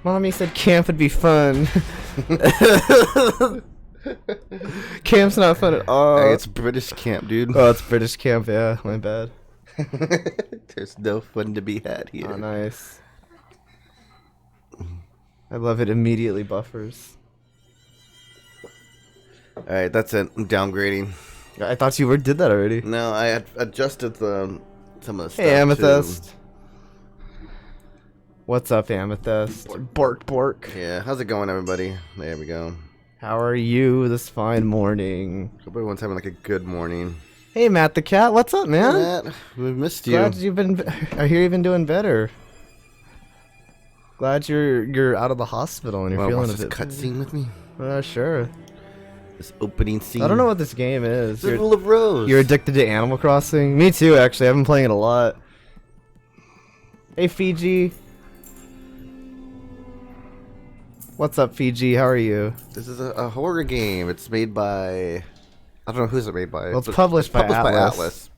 Mommy said camp would be fun. Camp's not fun at all. Hey, it's British camp, dude. Oh, it's British camp, yeah. My bad. There's no fun to be had here. Oh, nice. I love it. Immediately buffers. Alright, that's it. I'm downgrading. I thought you did that already. No, I had adjusted some of the stuff. Hey, Amethyst. What's up, Amethyst? Bork, bork. Yeah, how's it going, everybody? There we go. How are you this fine morning? Hope everyone's having like a good morning. Hey, Matt the cat. What's up, man? Hey, Matt, we missed you. Glad you've been. I hear you've been doing better. Glad you're out of the hospital and you're feeling watch a this bit. cutscene with me. Sure. This opening scene. I don't know what this game is. The Rule of Rose. You're addicted to Animal Crossing? Me too, actually. I've been playing it a lot. Hey, Fiji. What's up, Fiji? How are you? This is a horror game. It's made by... I don't know who's it made by. Well, it's published by Atlas.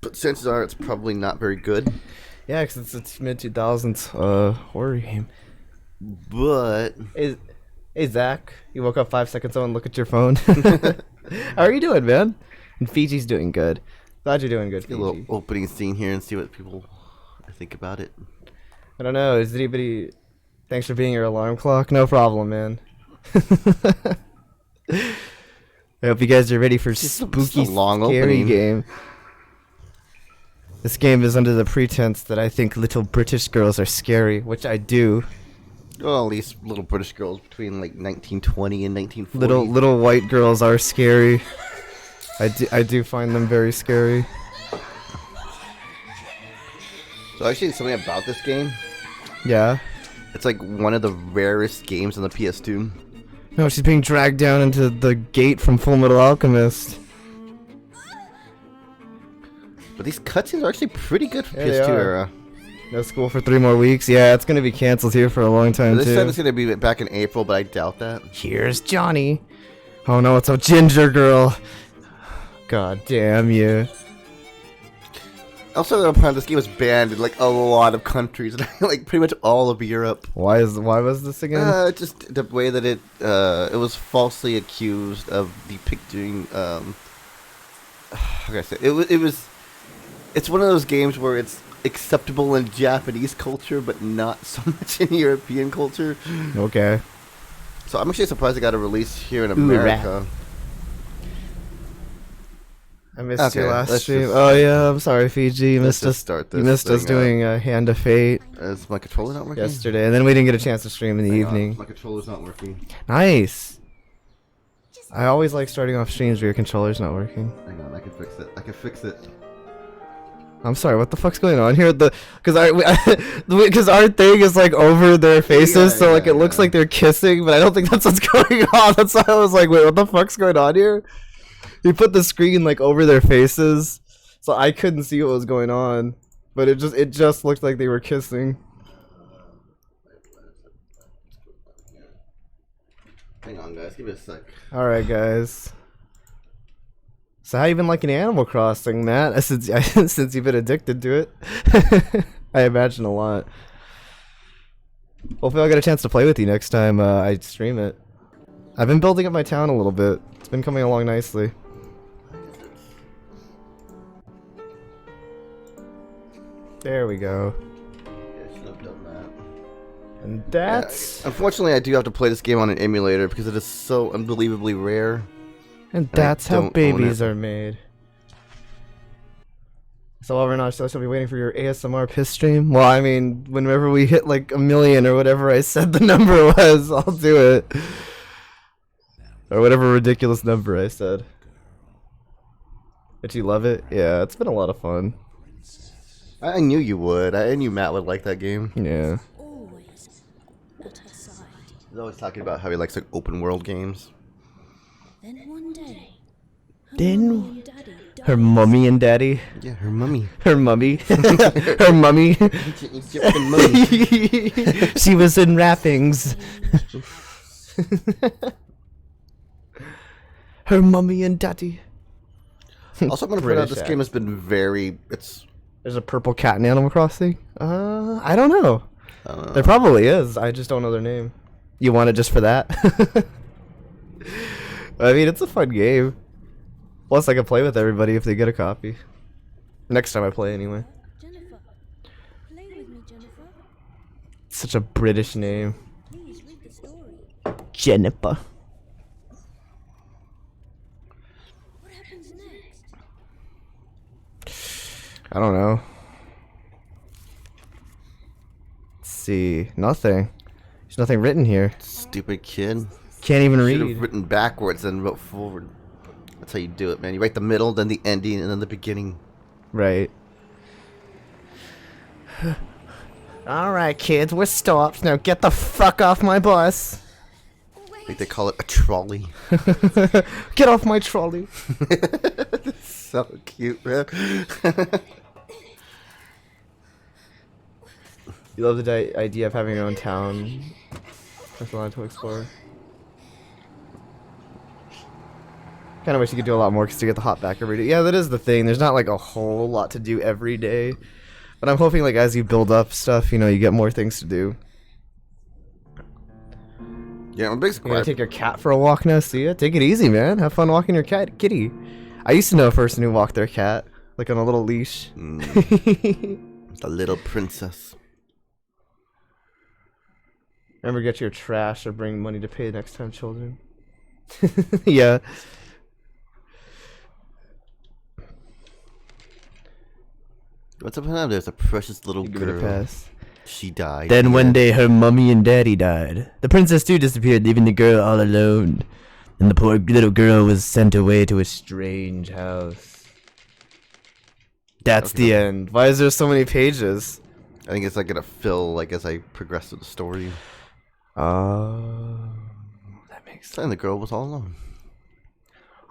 But chances are it's probably not very good. Yeah, because it's mid-2000s horror game. But... Hey, Zach. You woke up 5 seconds ago and look at your phone. How are you doing, man? And Fiji's doing good. Glad you're doing good, Fiji. A little opening scene here and see what people think about it. I don't know. Is anybody... Thanks for being your alarm clock. No problem, man. I hope you guys are ready for spooky, long scary opening. game. This game is under the pretense that I think little British girls are scary, which I do. Well, at least little British girls between like 1920 and 1940. Little white girls are scary. I do find them very scary. So actually, something about this game. Yeah. It's like one of the rarest games on the PS2. No, she's being dragged down into the gate from Full Metal Alchemist. But these cutscenes are actually pretty good for Yeah, they PS2 are. era. No school for 3 more weeks. Yeah, it's gonna be canceled here for a long time They too. said it's gonna be back in April, but I doubt that. Here's Johnny. Oh no, it's a ginger girl. God damn you. Also, this game was banned in like a lot of countries, like pretty much all of Europe. Why was this again? Just the way that it was falsely accused of depicting. How can I say? It's one of those games where it's acceptable in Japanese culture, but not so much in European culture. Okay. So I'm actually surprised it got a release here in America. I missed your last let's stream. just- Oh yeah, I'm sorry, Fiji. You let's missed just us. start You this missed us thing doing Hand of Fate Is my controller not working? yesterday, and then we didn't get a chance to stream in the Hang on, evening. my controller's not working. Nice. I always like starting off streams where your controller's not working. Hang on, I can fix it. I can fix it. I'm sorry, what the fuck's going on here? Because our thing is like over their faces, Yeah, so like yeah, it looks yeah. like they're kissing, but I don't think that's what's going on. That's why I was like, wait, what the fuck's going on here? You put the screen like over their faces, so I couldn't see what was going on, but it just looked like they were kissing. Hang on, guys. Give me a sec. All right, guys. So how you been liking Animal Crossing, Matt? Since you've been addicted to it, I imagine a lot. Hopefully, I'll get a chance to play with you next time I stream it. I've been building up my town a little bit. It's been coming along nicely. There we go. Yeah, I should have done that. And that's Unfortunately, I do have to play this game on an emulator because it is so unbelievably rare. and that's how don't own babies it. are made. So while we're not still be waiting for your ASMR piss stream. Well, I mean, whenever we hit like 1 million or whatever I said the number was, I'll do it. Or whatever ridiculous number I said. Did you love it? Yeah, it's been a lot of fun. I knew you would. I knew Matt would like that game. Yeah. Always at her side. He's always talking about how he likes like open world games. Then one day, Then and Daddy her mummy and daddy. Yeah, her mummy. Her mummy. Her mummy. Fucking mummy. She was in wrappings. Her mummy and daddy. Also, I'm gonna point out British this game has been very. There's a purple cat in Animal Crossing. I don't know. There probably is. I just don't know their name. You want it just for that? I mean, it's a fun game. Plus, I can play with everybody if they get a copy. Next time I play, anyway. Jennifer. Play with me, Jennifer. Such a British name. Please read the story. Jennifer. What happens next? I don't know. Let's see. Nothing. There's nothing written here. Stupid kid. Can't even Should have read. written backwards and wrote forward. That's how you do it, man. You write the middle, then the ending, and then the beginning. Right. Alright, kids, we're stopped. Now get the fuck off my bus. I think they call it a trolley. Get off my trolley. So cute, man. You love the idea of having your own town. There's a lot to explore. Kind of wish you could do a lot more because you get the hop back every day. Yeah, that is the thing. There's not like a whole lot to do every day. But I'm hoping like as you build up stuff, you know, you get more things to do. Yeah, I'm basically. You gonna take your cat for a walk now, see it? Take it easy, man. Have fun walking your kitty. I used to know a person who walked their cat, like on a little leash. The little princess. Remember, get your trash or bring money to pay next time, children. Yeah. What's up, man? There's a precious little You give it a girl. pass. She died. Then one Yeah. day her mummy and daddy died. The princess too disappeared, leaving the girl all alone. And the poor little girl was sent away to a strange house. That's Okay. the end. Why is there so many pages? I think it's like gonna fill like as I progress through the story. That makes sense. And the girl was all alone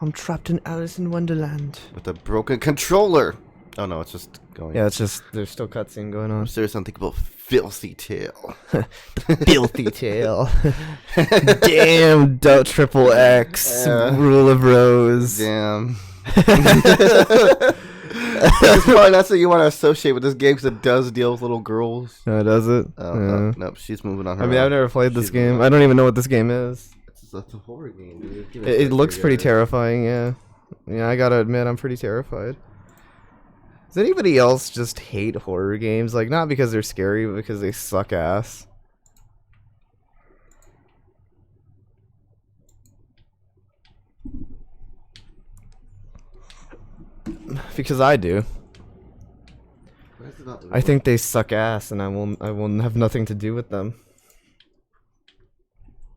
I'm trapped in Alice in Wonderland. with a broken controller. Oh no, it's just going. Yeah, it's just there's still cutscene going on. Serious unthinkable filthy tale. Filthy tail. Damn, triple X, Yeah. rule of rose. Damn. It's probably not something you want to associate with this game because it does deal with little girls. No, does it? Oh, Yeah. nope, she's moving on her I mean, own. I've never played this She's game. moving. I don't even know what this game is. It's a horror game, dude. Give It a looks second, pretty guys. terrifying, yeah. Yeah, I gotta admit, I'm pretty terrified. Does anybody else just hate horror games? Like, not because they're scary, but because they suck ass? Because I do. Why is it not I think they suck ass, and I will have nothing to do with them.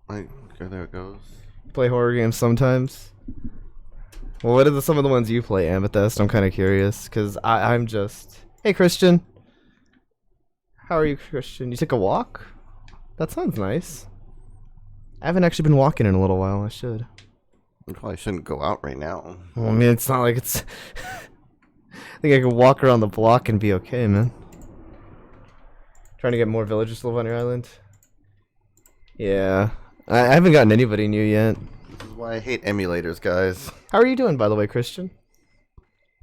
like, okay, there it goes. Play horror games sometimes. Well, what are some of the ones you play, Amethyst? I'm kind of curious, because I'm just... Hey, Christian. How are you, Christian? You took a walk? That sounds nice. I haven't actually been walking in a little while. I should. You probably shouldn't go out right now. Well, I mean, it's not like it's... I think I could walk around the block and be okay, man. Trying to get more villagers to live on your island? Yeah. I haven't gotten anybody new yet. This is why I hate emulators, guys. How are you doing, by the way, Christian?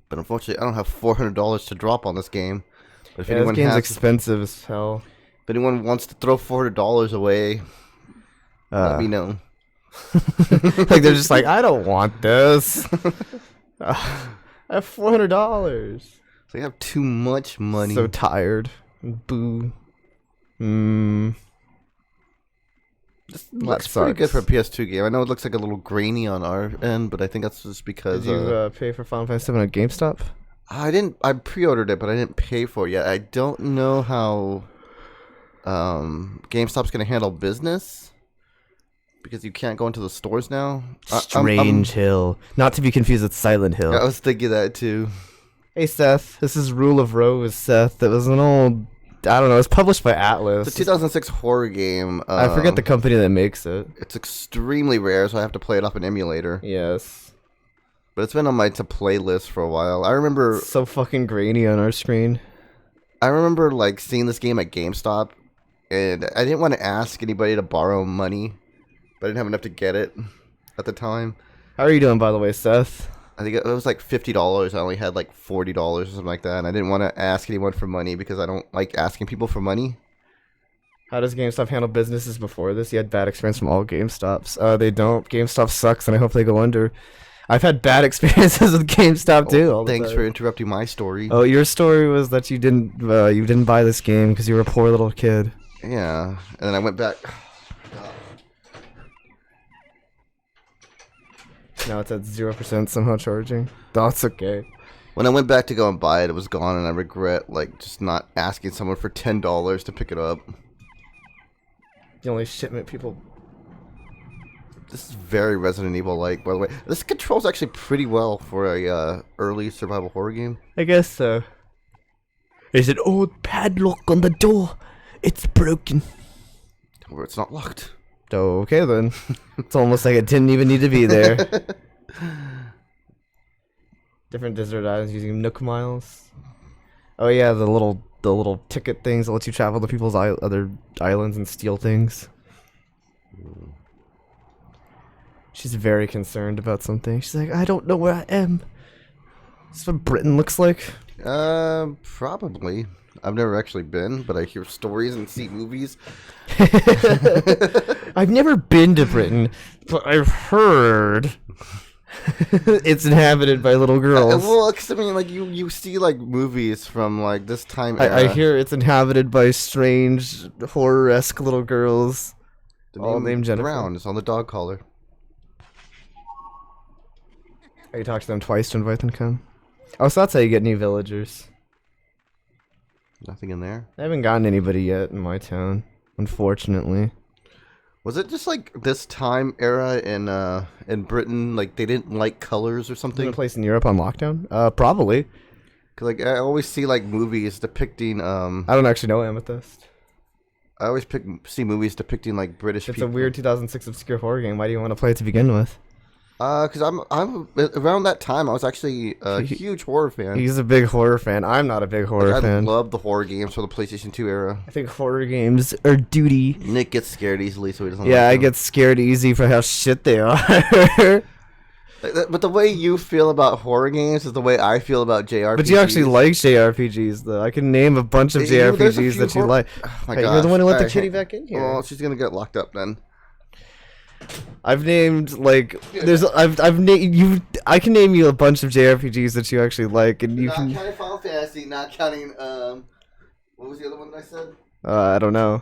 But unfortunately, I don't have $400 to drop on this game. But if Yeah, this anyone game's has, expensive as hell. if anyone wants to throw $400 away, let me know. Like they're just like, I don't want this. I have $400. So you have too much money. So tired. Boo. This that looks pretty good for a sucks. PS2 game. I know it looks like a little grainy on our end, but I think that's just because Did you pay for Final Fantasy 7 at GameStop? I pre-ordered it, but I didn't pay for it yet. I don't know how GameStop's gonna handle business because you can't go into the stores now. Strange Hill. Not to be confused with Silent Hill. I was thinking that too. Hey, Seth. This is Rule of Rose, Seth. It was an old... I don't know. It's published by Atlas. The 2006 horror game. I forget the company that makes it. It's extremely rare, so I have to play it off an emulator. Yes. But it's been on my to-play list for a while. I remember So fucking grainy on our screen. like seeing this game at GameStop, and I didn't want to ask anybody to borrow money, but I didn't have enough to get it at the time. How are you doing, by the way, Seth? I think it was like $50. I only had like $40 or something like that, and I didn't want to ask anyone for money because I don't like asking people for money. How does GameStop handle businesses before this? You had bad experience from all GameStops. They don't. GameStop sucks, and I hope they go under. I've had bad experiences with GameStop too. All the Thanks time. for interrupting my story. Oh, your story was that you didn't buy this game because you were a poor little kid. Yeah, and then I went back. Now it's at 0% somehow charging. That's okay. When I went back to go and buy it, it was gone, and I regret like just not asking someone for $10 to pick it up. The only shipment people. This is very Resident Evil-like, by the way. This controls actually pretty well for a early survival horror game. I guess so. There's an old padlock on the door. It's broken. Or it's not locked. Oh, okay then. It's almost like it didn't even need to be there. Different desert islands using Nook miles. Oh yeah, the little ticket things that lets you travel to people's other islands and steal things. She's very concerned about something. She's like, I don't know where I am. Is this what Britain looks like? Probably. I've never actually been, but I hear stories and see movies. I've never been to Britain, but I've heard it's inhabited by little girls. Well, 'cause, I mean, like you see like movies from like this time. I hear it's inhabited by strange horror-esque little girls. All named Jennifer. Brown is on the dog collar. Oh, you talk to them twice to invite them to come? Oh, so that's how you get new villagers. Nothing in there. I haven't gotten anybody yet in my town, unfortunately. Was it just like this time era in Britain? Like they didn't like colors or In something? a place in Europe on lockdown? Probably. 'Cause, like I always see like movies depicting. I don't actually know Amethyst. I always see movies depicting like British It's people. a weird 2006 obscure horror game. Why do you want to play it to begin with? Because I'm around that time I was actually a huge horror fan. He's a big horror fan. I'm not a big horror I fan. love the horror games for the PlayStation 2 era. I think horror games are duty. Nick gets scared easily, so he doesn't. Yeah, I like them. get scared easy for how shit they are. But the way you feel about horror games is the way I feel about JRPGs. But you actually like JRPGs, though. I can name a bunch of There's a JRPGs few that you like. Oh my Hey, gosh. you're the one who let the Alright, kitty back in here. Well, she's gonna get locked up then. I've named like I can name you a bunch of JRPGs that you actually like, and you Not can. counting Final Fantasy, not counting what was the other one that I said? I don't know.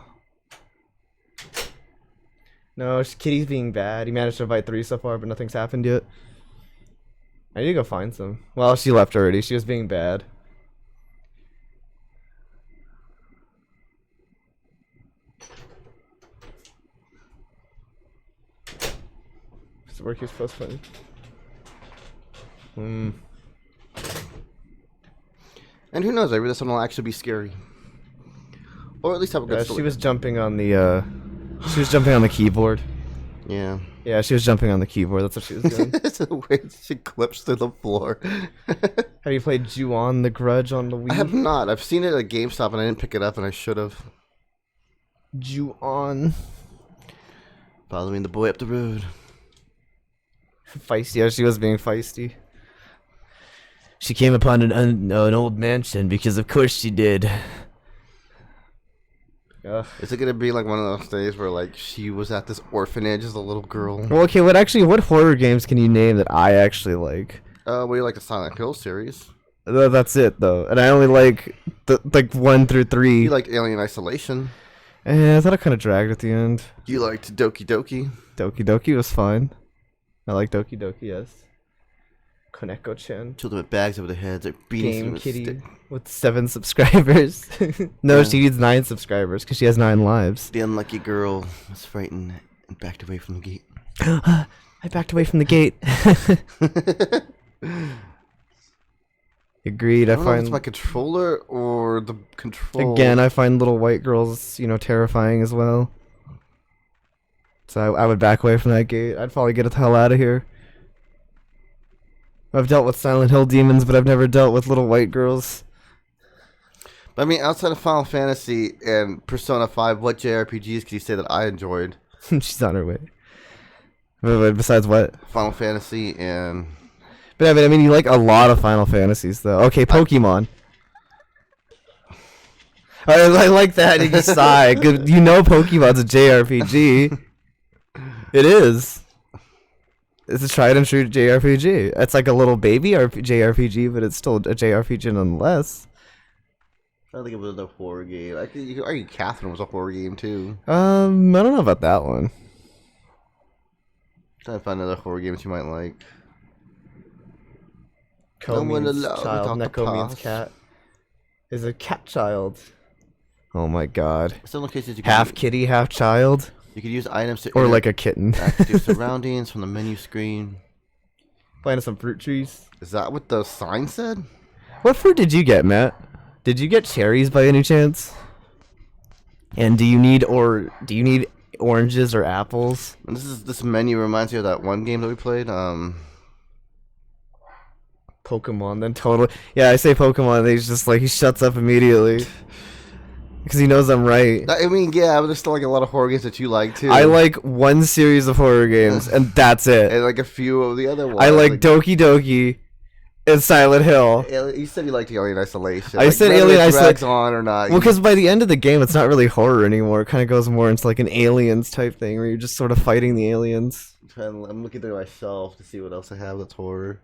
No, Kitty's being bad. He managed to invite 3 so far, but nothing's happened yet. I need to go find some. Well, she left already. She was being bad. Does it work? He's post funny. And who knows? Maybe this one will actually be scary, or at least have a good Yeah, story. she was jumping on the. She was jumping on the keyboard. Yeah. Yeah, she was jumping on the keyboard. That's what she was doing. It's the way she clips through the floor. Have you played Ju-On the Grudge on the Wii? I have not. I've seen it at GameStop and I didn't pick it up, and I should have. Ju-On. Following the boy up the road. Feisty. Yeah, she was being feisty. She came upon an old mansion because of course she did. Ugh. Is it gonna be like one of those days where like she was at this orphanage as a little girl? Well, okay, what horror games can you name that I actually like? We like the Silent Hill series. That's it though, and I only like like 1 through 3. You liked Alien Isolation. I thought it kind of dragged at the end. You liked Doki Doki. Doki Doki was fine. I like Doki Doki, yes. Koneko-chan. Children with bags over their heads, like beating Game them with Kitty stick. with 7 subscribers. No, Yeah. she needs 9 subscribers because she has 9 lives. The unlucky girl was frightened and backed away from the gate. I backed away from the gate. Agreed. I I don't know if it's find my controller or the control. again. I find little white girls, terrifying as well. So I would back away from that gate. I'd probably get the hell out of here. I've dealt with Silent Hill demons, but I've never dealt with little white girls. I mean, outside of Final Fantasy and Persona 5, what JRPGs can you say that I enjoyed? She's on her way. But besides what? Final Fantasy and... But I mean, you like a lot of Final Fantasies, though. Okay, Pokemon. I like that. You just sigh. 'Cause you know Pokemon's a JRPG. It is. It's a tried and true JRPG. It's like a little baby JRPG, but it's still a JRPG nonetheless. I think it was a horror game. I think you could argue Catherine was a horror game too. I don't know about that one. Trying to find other horror games you might like. Ko No one means allowed child. without the Neko means pass. cat. Is a cat child. Oh my god. Some locations you can Half kitty, half child, you could use items to or like a kitten. interact with your surroundings from the menu screen. Planting some fruit trees. Is that what the sign said? What fruit did you get, Matt? Did you get cherries by any chance? And do you need oranges or apples? And this menu reminds me of that one game that we played. Pokemon, then totally. Yeah, I say Pokemon, and he's just like, he shuts up immediately. Because he knows I'm right. I mean, yeah, but there's still like a lot of horror games that you like too. I like one series of horror games, and that's it. and like a few of the other ones. I like Doki Doki and Silent Hill. You said you liked Alien Isolation. I said whether Alien it drags Isolation- on or not. Well, because by the end of the game, it's not really horror anymore. It kind of goes more into like an aliens type thing, where you're just sort of fighting the aliens. I'm looking through myself to see what else I have that's horror.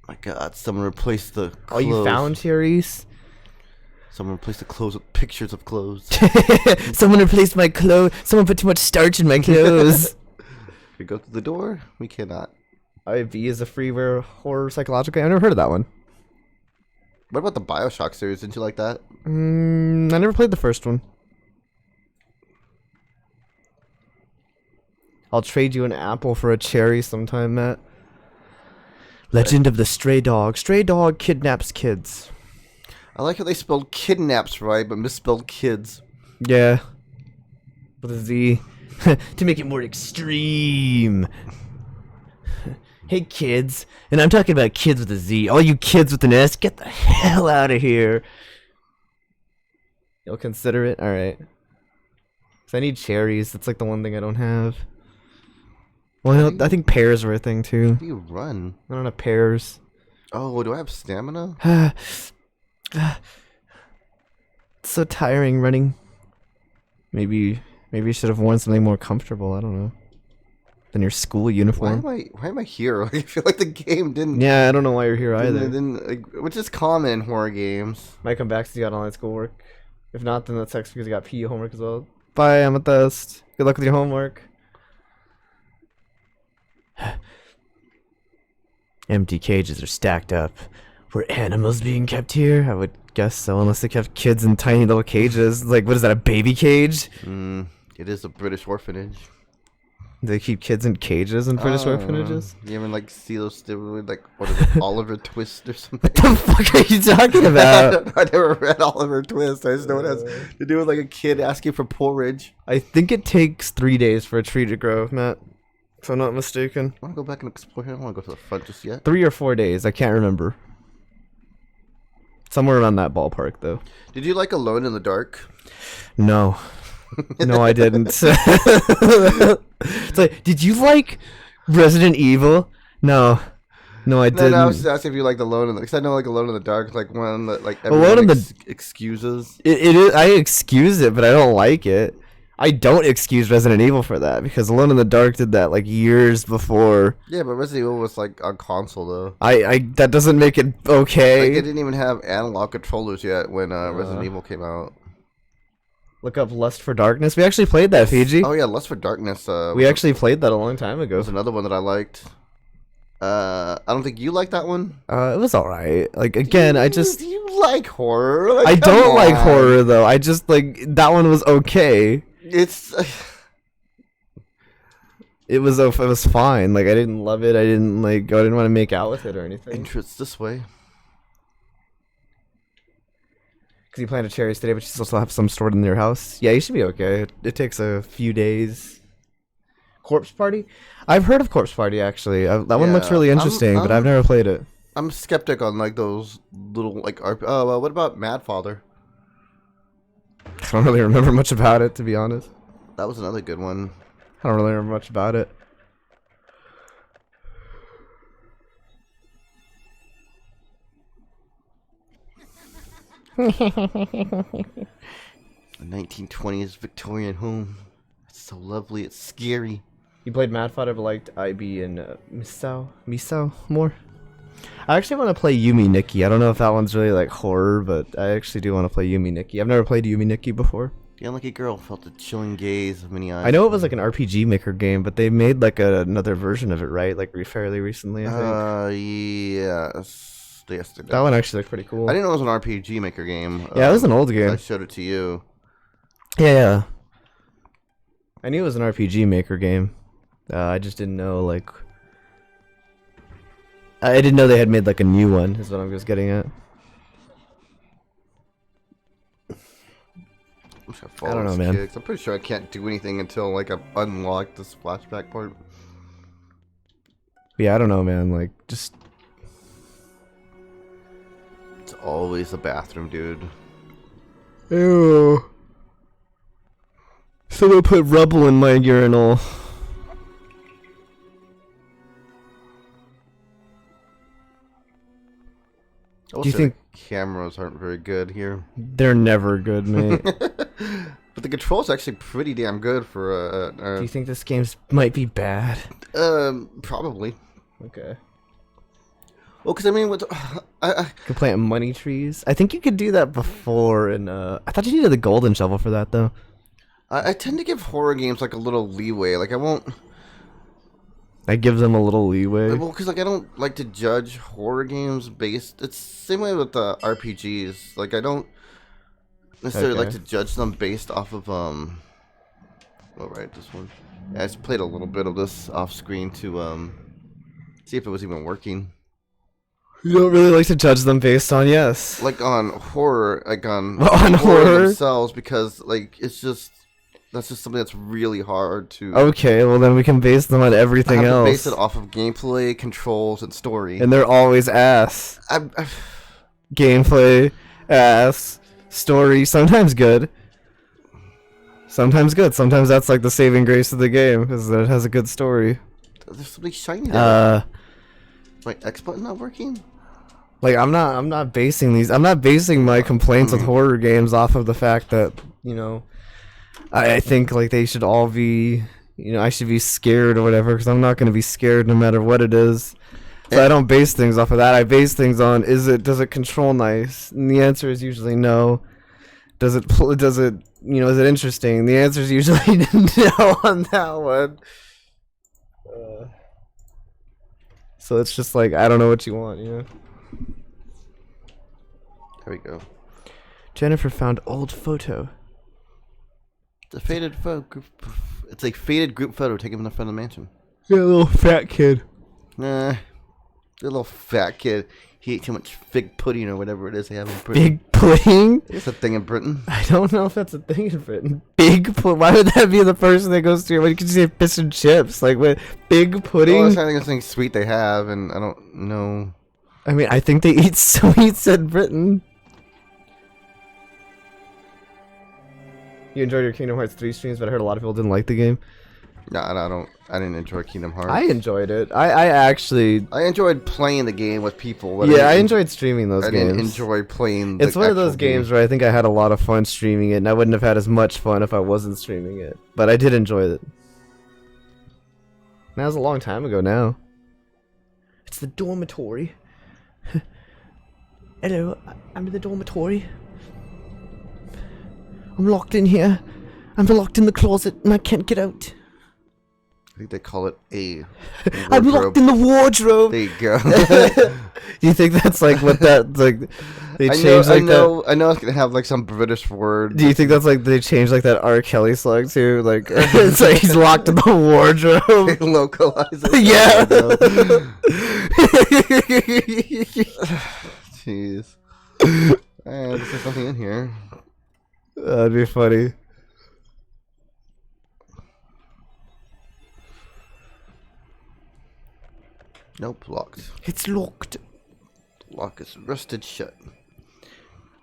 My God, someone replaced the clothes. Oh, you found cherries? Someone replaced the clothes with pictures of clothes. Someone replaced my clothes. Someone put too much starch in my clothes. We go through the door. We cannot. IV is a freeware horror psychological. I've never heard of that one. What about the Bioshock series? Didn't you like that? I never played the first one. I'll trade you an apple for a cherry sometime, Matt. Legend of the Stray Dog. Stray Dog kidnaps kids. I like how they spelled kidnaps right, but misspelled kids. Yeah. With a Z. To make it more extreme. Hey kids. And I'm talking about kids with a Z. All you kids with an S, get the hell out of here. You'll consider it? Alright. So I need cherries. That's like the one thing I don't have. Well, I think pears were a thing too. How do you run? I don't have pears. Oh, do I have stamina? It's so tiring running. Maybe you should have worn something more comfortable. I don't know. Than your school Why uniform. am I here? Like, I feel like the game didn't. Yeah, I don't know why you're here either. Which is common in horror games. Might come back because you got online schoolwork. If not, then that sucks because you got PE homework as well. Bye, Amethyst. Good luck with your homework. Empty cages are stacked up. Were animals being kept here? I would guess so, unless they kept kids in tiny little cages. Like, what is that, a baby cage? It is a British orphanage. Do they keep kids in cages in British orphanages? You ever like see those? They were like what is it, Oliver Twist or something? What the fuck are you talking about? I never read Oliver Twist. I just know it has to do with like a kid asking for porridge. I think it takes 3 days for a tree to grow, Matt. If I'm not mistaken. I want to go back and explore here. I don't want to go to the front just yet. 3 or 4 days, I can't remember. Somewhere around that ballpark, though. Did you like Alone in the Dark? No. No, I didn't. It's like, did you like Resident Evil? No. No, I didn't. No, I was just asking if you liked Alone in the, because I know like Alone in the Dark is like one that like Alone everyone in the- excuses. It is. I excuse it, but I don't like it. I don't excuse Resident Evil for that because Alone in the Dark did that like years before. Yeah, but Resident Evil was like on console though. I that doesn't make it okay. Like it didn't even have analog controllers yet when Resident Evil came out. Look up Lust for Darkness. We actually played that, Fiji. Oh yeah, Lust for Darkness. We actually played that a long time ago. was another one that I liked. I don't think you like that one. It was alright. Like again, I just you like horror. Like, I come don't like on. horror though. I just like that one was okay. It's It was fine. Like I didn't love it. I didn't want to make out with it or anything. entrance this way. Because you planted cherries today, but you still have some stored in your house. Yeah, you should be okay. It takes a few days. Corpse Party? I've heard of Corpse Party actually. That one looks Yeah, really interesting, but I've never played it. I'm skeptic on like those little like oh what about Mad Father? I don't really remember much about it, to be honest. That was another good one. I don't really remember much about it. A 1920s Victorian home. It's so lovely. It's scary. You played Mad Fodder, but liked IB and Misao more. I actually want to play Yumi Nikki. I don't know if that one's really like horror, but I actually do want to play Yumi Nikki. I've never played Yumi Nikki before. The unlucky girl felt the chilling gaze of many eyes. I know it was like an RPG Maker game, but they made like another version of it, right? Like fairly recently, I think. Yes. Yes, they did. That one actually looked pretty cool. I didn't know it was an RPG Maker game. Yeah, it was an old I game. showed it to you. Yeah. I knew it was an RPG Maker game. I just didn't know like. I didn't know they had made like a new one. Is what I'm just getting at. I don't know, man. Kicks. I'm pretty sure I can't do anything until like I've unlocked this flashback part. Yeah, I don't know, man. Like, just It's always the bathroom, dude. ew. Someone put rubble in my urinal. Do you think- cameras aren't very good here? They're never good, mate. But the controls actually pretty damn good for Do you think this game might be bad? probably. Okay. Well, because I mean, with I You can plant money trees. I think you could do that before, and I thought you needed the golden shovel for that, though. I tend to give horror games like a little leeway. Like I won't. That gives them a little leeway. Well, because like I don't like to judge horror games based. It's the same way with the RPGs. Like I don't necessarily like Okay. to judge them based off of Oh right, this one. Yeah, I just played a little bit of this off screen to see if it was even working. You don't really like to judge them based on yes. Like on horror, like on On horror? themselves, because like it's just that's just something that's really hard to. Okay, well then we can base them on I everything have to else. base it off of gameplay, controls, and story. And they're always ass. I Gameplay, ass, story, sometimes good. Sometimes good. Sometimes that's like the saving grace of the game, because it has a good story. there's something shiny there. Uh, My X button not working? like I'm not basing my complaints with horror games off of the fact that, you know, I think like they should all be, you know, I should be scared or whatever, because I'm not going to be scared no matter what it is. So I don't base things off of that. I base things on does it control nice? And the answer is usually no. Does it you know, is it interesting? The answer is usually no on that one. So it's just like I don't know what you want, you know. There we go. Jennifer found old photo. It's a faded photo. It's a faded group photo taken from the front of the mansion. Yeah, little fat kid. Nah, the little fat kid. He ate too much fig pudding or whatever it is they have in Britain. Big pudding? It's a thing in Britain. I don't know if that's a thing in Britain. Big pudding? Why would that be the first thing that goes through? Why could you say fish and chips? Like, what? Big Well, I pudding? was trying to think of something sweet they have, and I don't know. I mean, I think they eat sweets in Britain. You enjoyed your Kingdom Hearts 3 streams, but I heard a lot of people didn't like the game. No, I don't. I didn't enjoy Kingdom Hearts. I enjoyed it. I actually... I enjoyed playing the game with people. But Yeah, I didn't- enjoyed streaming those I games. didn't enjoy playing. It's the one of those actual game. games where I think I had a lot of fun streaming it, and I wouldn't have had as much fun if I wasn't streaming it. But I did enjoy it. That was a long time ago now. It's the dormitory. Hello, I'm in the dormitory. I'm locked in here. I'm locked in the closet, and I can't get out. I think they call it a. I'm wardrobe. locked in the wardrobe. There you go. Do you think that's like what that like? They I changed like that. I know it's gonna have like some British word. Do you think that's like they changed like that R. Kelly song too? Like it's like he's locked in the wardrobe. Localize it? Yeah. Jeez. There's nothing in here. That'd be funny. Nope, locked. It's locked. Lock is rusted shut.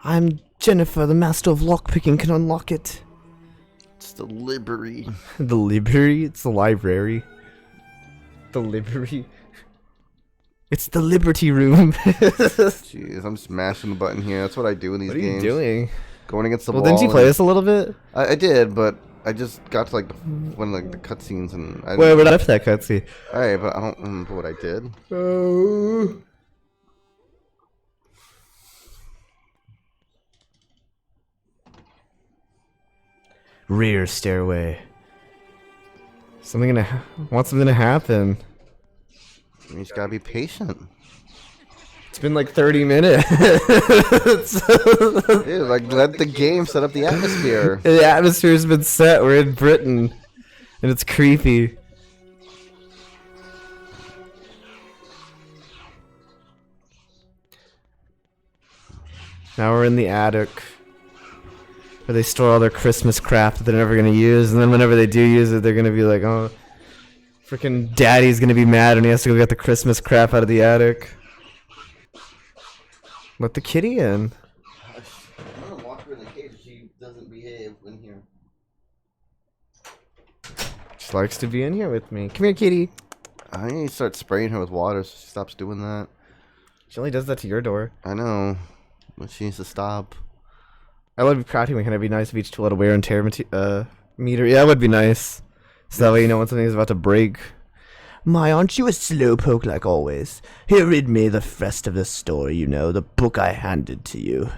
I'm Jennifer, the master of lockpicking, can unlock it. It's the library. The library? It's the library. The library. It's the Liberty Room. Jeez, I'm just mashing the button here. That's what I do in these What are you games. doing? Going against the Well, wall. didn't you play and- this a little bit? I did, but I just got to like when like the cutscenes and. I Wait, we're not after that cutscene. Alright, but I don't remember what I did. Oh. Rear stairway. Want something to happen. You just gotta be patient. It's been like 30 minutes. Dude, like let the game set up the atmosphere. The atmosphere's been set. We're in Britain, and it's creepy. Now we're in the attic, where they store all their Christmas crap that they're never gonna use, and then whenever they do use it, they're gonna be like, "Oh, freaking Daddy's gonna be mad when he has to go get the Christmas crap out of the attic." Let the kitty in. I'm gonna lock her in the cage if she doesn't behave in here. She likes to be in here with me. Come here, kitty. I need to start spraying her with water so she stops doing that. She only does that to your door. I know. But she needs to stop. I love crafting. Can it be nice if each tool had a wear and tear meter? Yeah, it would be nice. So that way you know when something's about to break. My, aren't you a slowpoke like always? Here, read me the rest of the story, you know, the book I handed to you.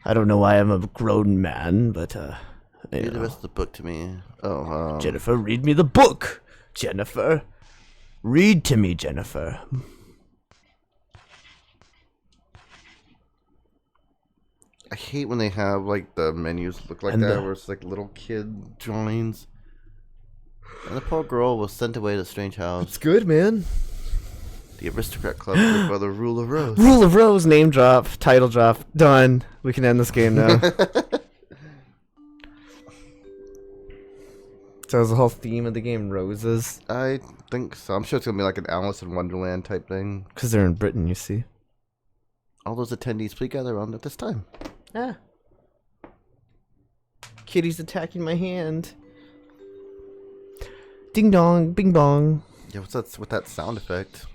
I don't know why I'm a grown man, but, you Read the know. rest of the book to me. Oh, Jennifer, read me the book! Jennifer. Read to me, Jennifer. I hate when they have like the menus look like And that, the- where it's like little kid drawings. And the poor girl was sent away to a strange house. It's good, man. The aristocrat club lived by the rule of rose. Rule of Rose, name drop, title drop, done. We can end this game now. So is the whole theme of the game roses? I think so. I'm sure it's gonna be like an Alice in Wonderland type thing. Because they're in Britain, you see. All those attendees, please gather around at this time. Ah. Kitty's attacking my hand. Ding dong, bing bong. Yeah, what's that with that sound effect?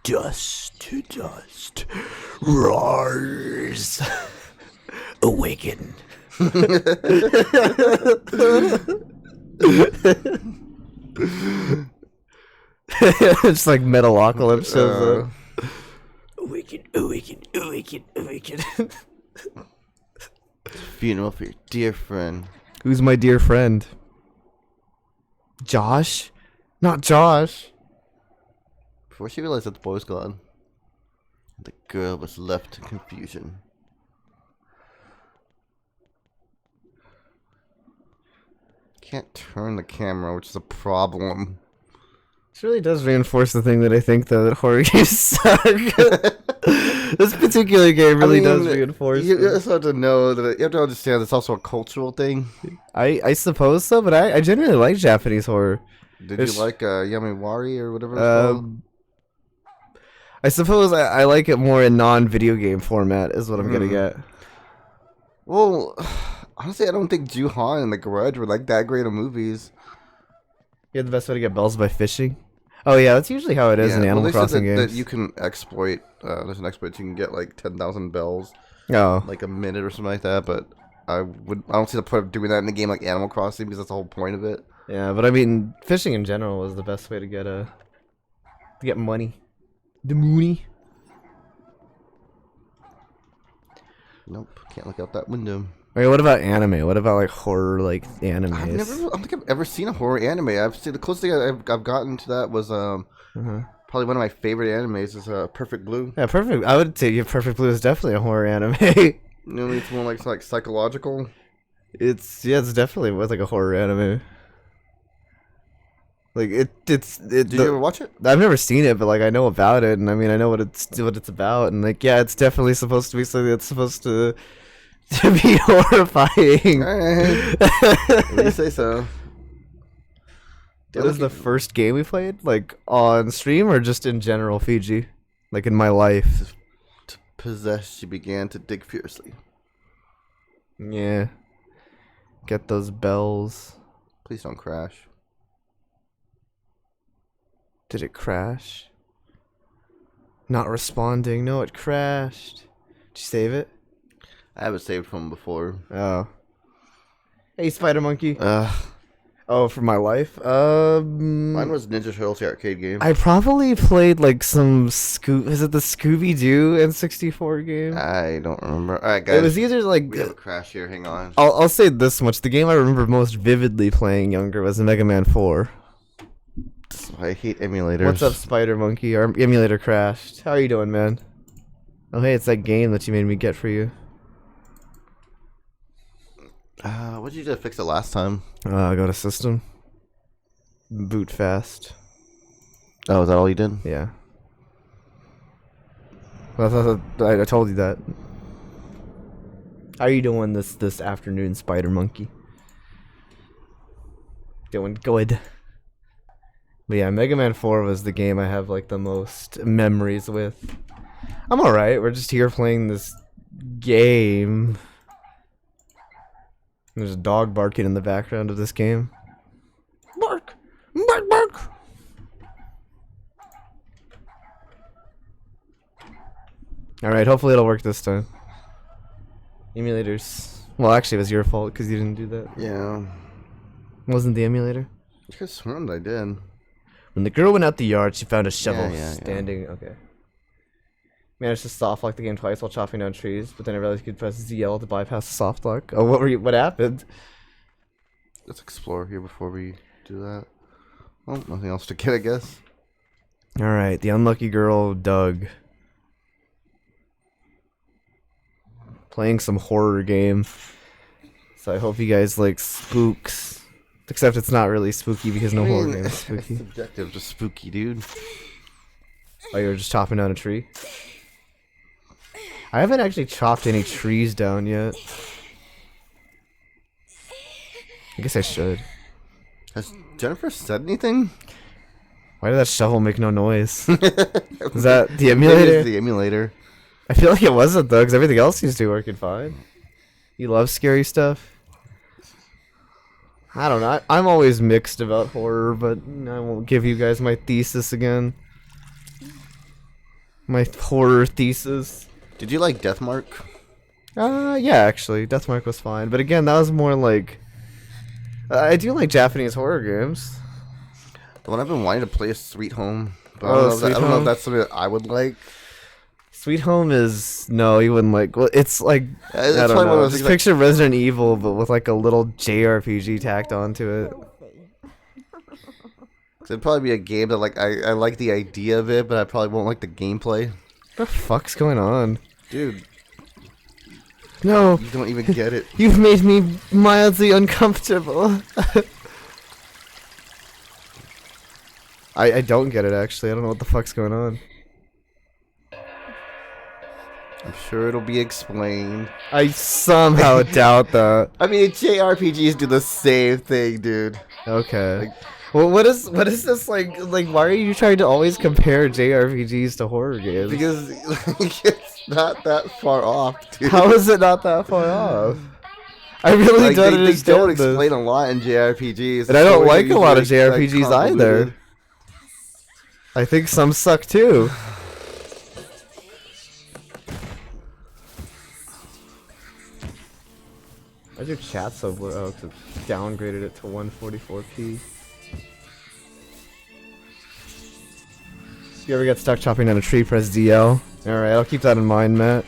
Dust to dust. Roars. Awaken. It's like Metalocalypse shows up. Awaken, awaken, awaken, awaken. Funeral for your dear friend. Who's my dear friend? Josh? Not Josh. Before she realized that the boy was gone, the girl was left in confusion. Can't turn the camera, which is a problem. This really does reinforce the thing that I think, though, that horror games suck. This particular game really does reinforce You it. just have to know that you have to understand it's also a cultural thing. I suppose so, but I generally like Japanese horror. Did It's- you like Yamiwari or whatever it's called? I suppose I like it more in non-video game format, is what I'm getting at. Well, honestly, I don't think Juhan and The Grudge were like that great of movies. Yeah, the best way to get bells by fishing. Oh yeah, that's usually how it is in well, Animal they said Crossing that games. you can exploit. There's an exploit you can get like 10,000 bells, Oh, like a minute or something like that. But I don't see the point of doing that in a game like Animal Crossing because that's the whole point of it. yeah, but I mean, fishing in general is the best way to get money. The money. Nope, can't look out that window. Okay, what about anime? What about like horror, like animes? I don't think I've ever seen a horror anime. I've seen the closest thing I've gotten to that was probably one of my favorite animes is Perfect Blue. Yeah, Perfect. I would say Perfect Blue is definitely a horror anime. You know, it's more like psychological. It's definitely was like a horror anime. Like it's Did you ever watch it? I've never seen it, but like I know about it, and I mean I know what it's about, and like yeah, it's definitely supposed to be something that's supposed to be horrifying. Alright. What do you say so? That was the first game we played, like on stream or just in general, Fiji, like in my life. Possessed, she began to dig fiercely. Yeah. Get those bells. Please don't crash. Did it crash? Not responding. No, it crashed. Did you save it? I have it saved from before. Oh. Hey, Spider Monkey. Uh, Oh, for my life? mine was Ninja Turtles the arcade game. I probably played like some Is it the Scooby Doo N64 game? I don't remember. All right, guys. It was either like. We have a crash here. Hang on. I'll say this much: the game I remember most vividly playing younger was Mega Man 4. I hate emulators. What's up, Spider Monkey? Our emulator crashed. How are you doing, man? Oh, hey, it's that game that you made me get for you. What did you do to fix it last time? Go to system. Boot fast. Oh, is that all you did? Yeah. I told you that. How are you doing this afternoon, Spider Monkey? Doing good. But yeah, Mega Man 4 was the game I have like the most memories with. I'm alright, we're just here playing this game. There's a dog barking in the background of this game. Bark! Bark, bark! Alright, hopefully it'll work this time. Emulators. Well, actually, it was your fault because you didn't do that. Yeah. Wasn't the emulator? I could have sworn I did. When the girl went out the yard, she found a shovel Yeah. standing. Okay. Managed to soft lock the game twice while chopping down trees, but then I realized you could press ZL to bypass the soft lock. Oh, what happened? Let's explore here before we do that. Well, nothing else to get, I guess. Alright, the unlucky girl, Doug. Playing some horror game. So I hope you guys like spooks. Except it's not really spooky because no horror game is It's spooky. subjective, just spooky, dude. Oh, you were just chopping down a tree? I haven't actually chopped any trees down yet. I guess I should. Has Jennifer said anything? Why did that shovel make no noise? Is that the Maybe emulator? it's the emulator. I feel like it wasn't though, because everything else seems to be working fine. You love scary stuff? I don't know. I'm always mixed about horror, but I won't give you guys my thesis again. My horror thesis. Did you like Deathmark? Yeah, actually, Deathmark was fine, but again, that was more like. I do like Japanese horror games. The one I've been wanting to play is Sweet Home. But Oh, I don't know if Sweet I don't know if Home? that's something that I would like. Sweet Home is no, you wouldn't like. Well, it's like I That's don't probably one of know. those Just things, like- picture Resident Evil, but with like a little JRPG tacked onto it. It'd probably be a game that like I like the idea of it, but I probably won't like the gameplay. What the fuck's going on? Dude, No, you don't even get it. you've made me mildly uncomfortable. I don't get it actually. I don't know what the fuck's going on. I'm sure it'll be explained. I somehow doubt that. I mean, JRPGs do the same thing, dude. Okay. Well, what is this like? Like, why are you trying to always compare JRPGs to horror games? Because like, it's not that far off, dude. How is it not that far off? I really Like, don't they understand don't this. explain a lot in JRPGs. And I don't Stories like are a lot of usually, like, JRPGs either. convoluted. I think some suck too. Why's your chat so blurry? Oh, 'cause it downgraded it to 144p. If you ever get stuck chopping down a tree, press DL. Alright, I'll keep that in mind, Matt.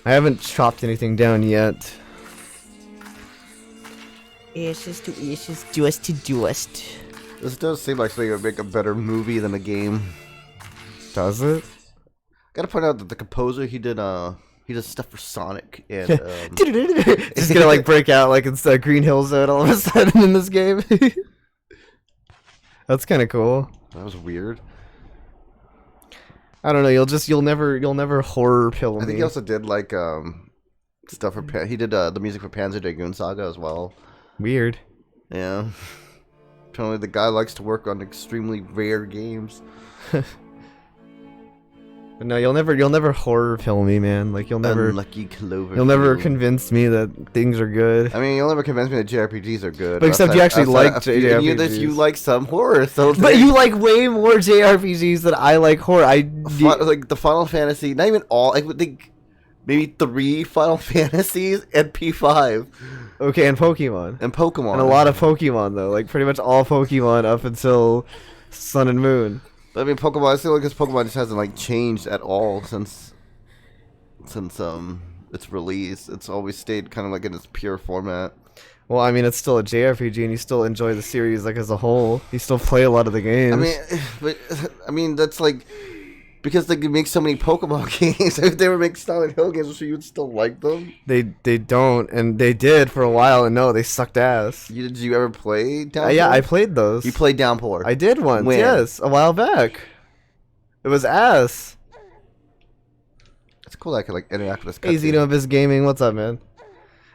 I haven't chopped anything down yet. Ashes to ashes, dust to dust. This does seem like something that would make a better movie than a game. Does it? Gotta point out that the composer he did stuff for Sonic and Just gonna like break out like it's Green Hill Zone all of a sudden in this game. That's kind of cool. that was weird. I don't know. You'll never horror pill me. I think he also did like stuff for he did the music for Panzer Dragoon Saga as well. Weird. Yeah. Apparently the guy likes to work on extremely rare games. No, you'll never horror film me, man. Like you'll never Unlucky Clover. You'll never convince me that things are good. I mean, you'll never convince me that JRPGs are good. But except you actually like JRPGs. You like some horror, so But you like way more JRPGs than I like horror. like the Final Fantasy, not even all. I would think maybe 3 Final Fantasies and P5 Okay, and Pokemon. and Pokemon. And a lot of Pokemon though. Like pretty much all Pokemon up until Sun and Moon. I mean, Pokemon. I feel like this Pokemon just hasn't like changed at all since its release. It's always stayed kind of like in its pure format. Well, I mean, it's still a JRPG, and you still enjoy the series like as a whole. You still play a lot of the games. I mean, that's like because they make so many Pokemon games. If they were making Silent Hill games, I'm sure you would still like them. They don't, and they did for a while, and no, they sucked ass. Did you ever play Downpour? Yeah, I played those. You played Downpour. I did once. When? Yes, a while back. It was ass. It's cool that I could like interact with this. Hey, Xenobiz Gaming, what's up, man?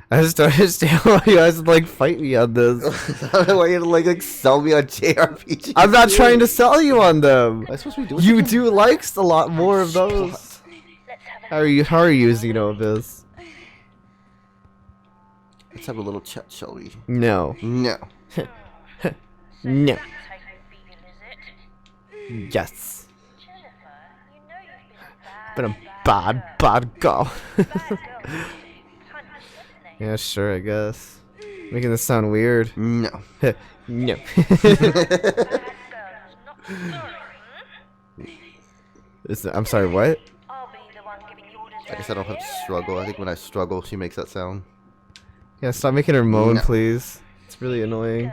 I just don't understand why you guys would like fight me on this. I don't know why you like sell me on JRPG. I'm not trying to sell you on them. Am I supposed to be doing You something? do like a lot more of those. How are you, Xenobiz? Let's have a little chat, shall we? No. No. No. Yes. But a bad girl. Yeah, sure, I guess. Making this sound weird. No. No. I'm sorry, what? I guess I don't have to struggle. I think when I struggle, she makes that sound. Yeah, stop making her moan, No. please. It's really annoying.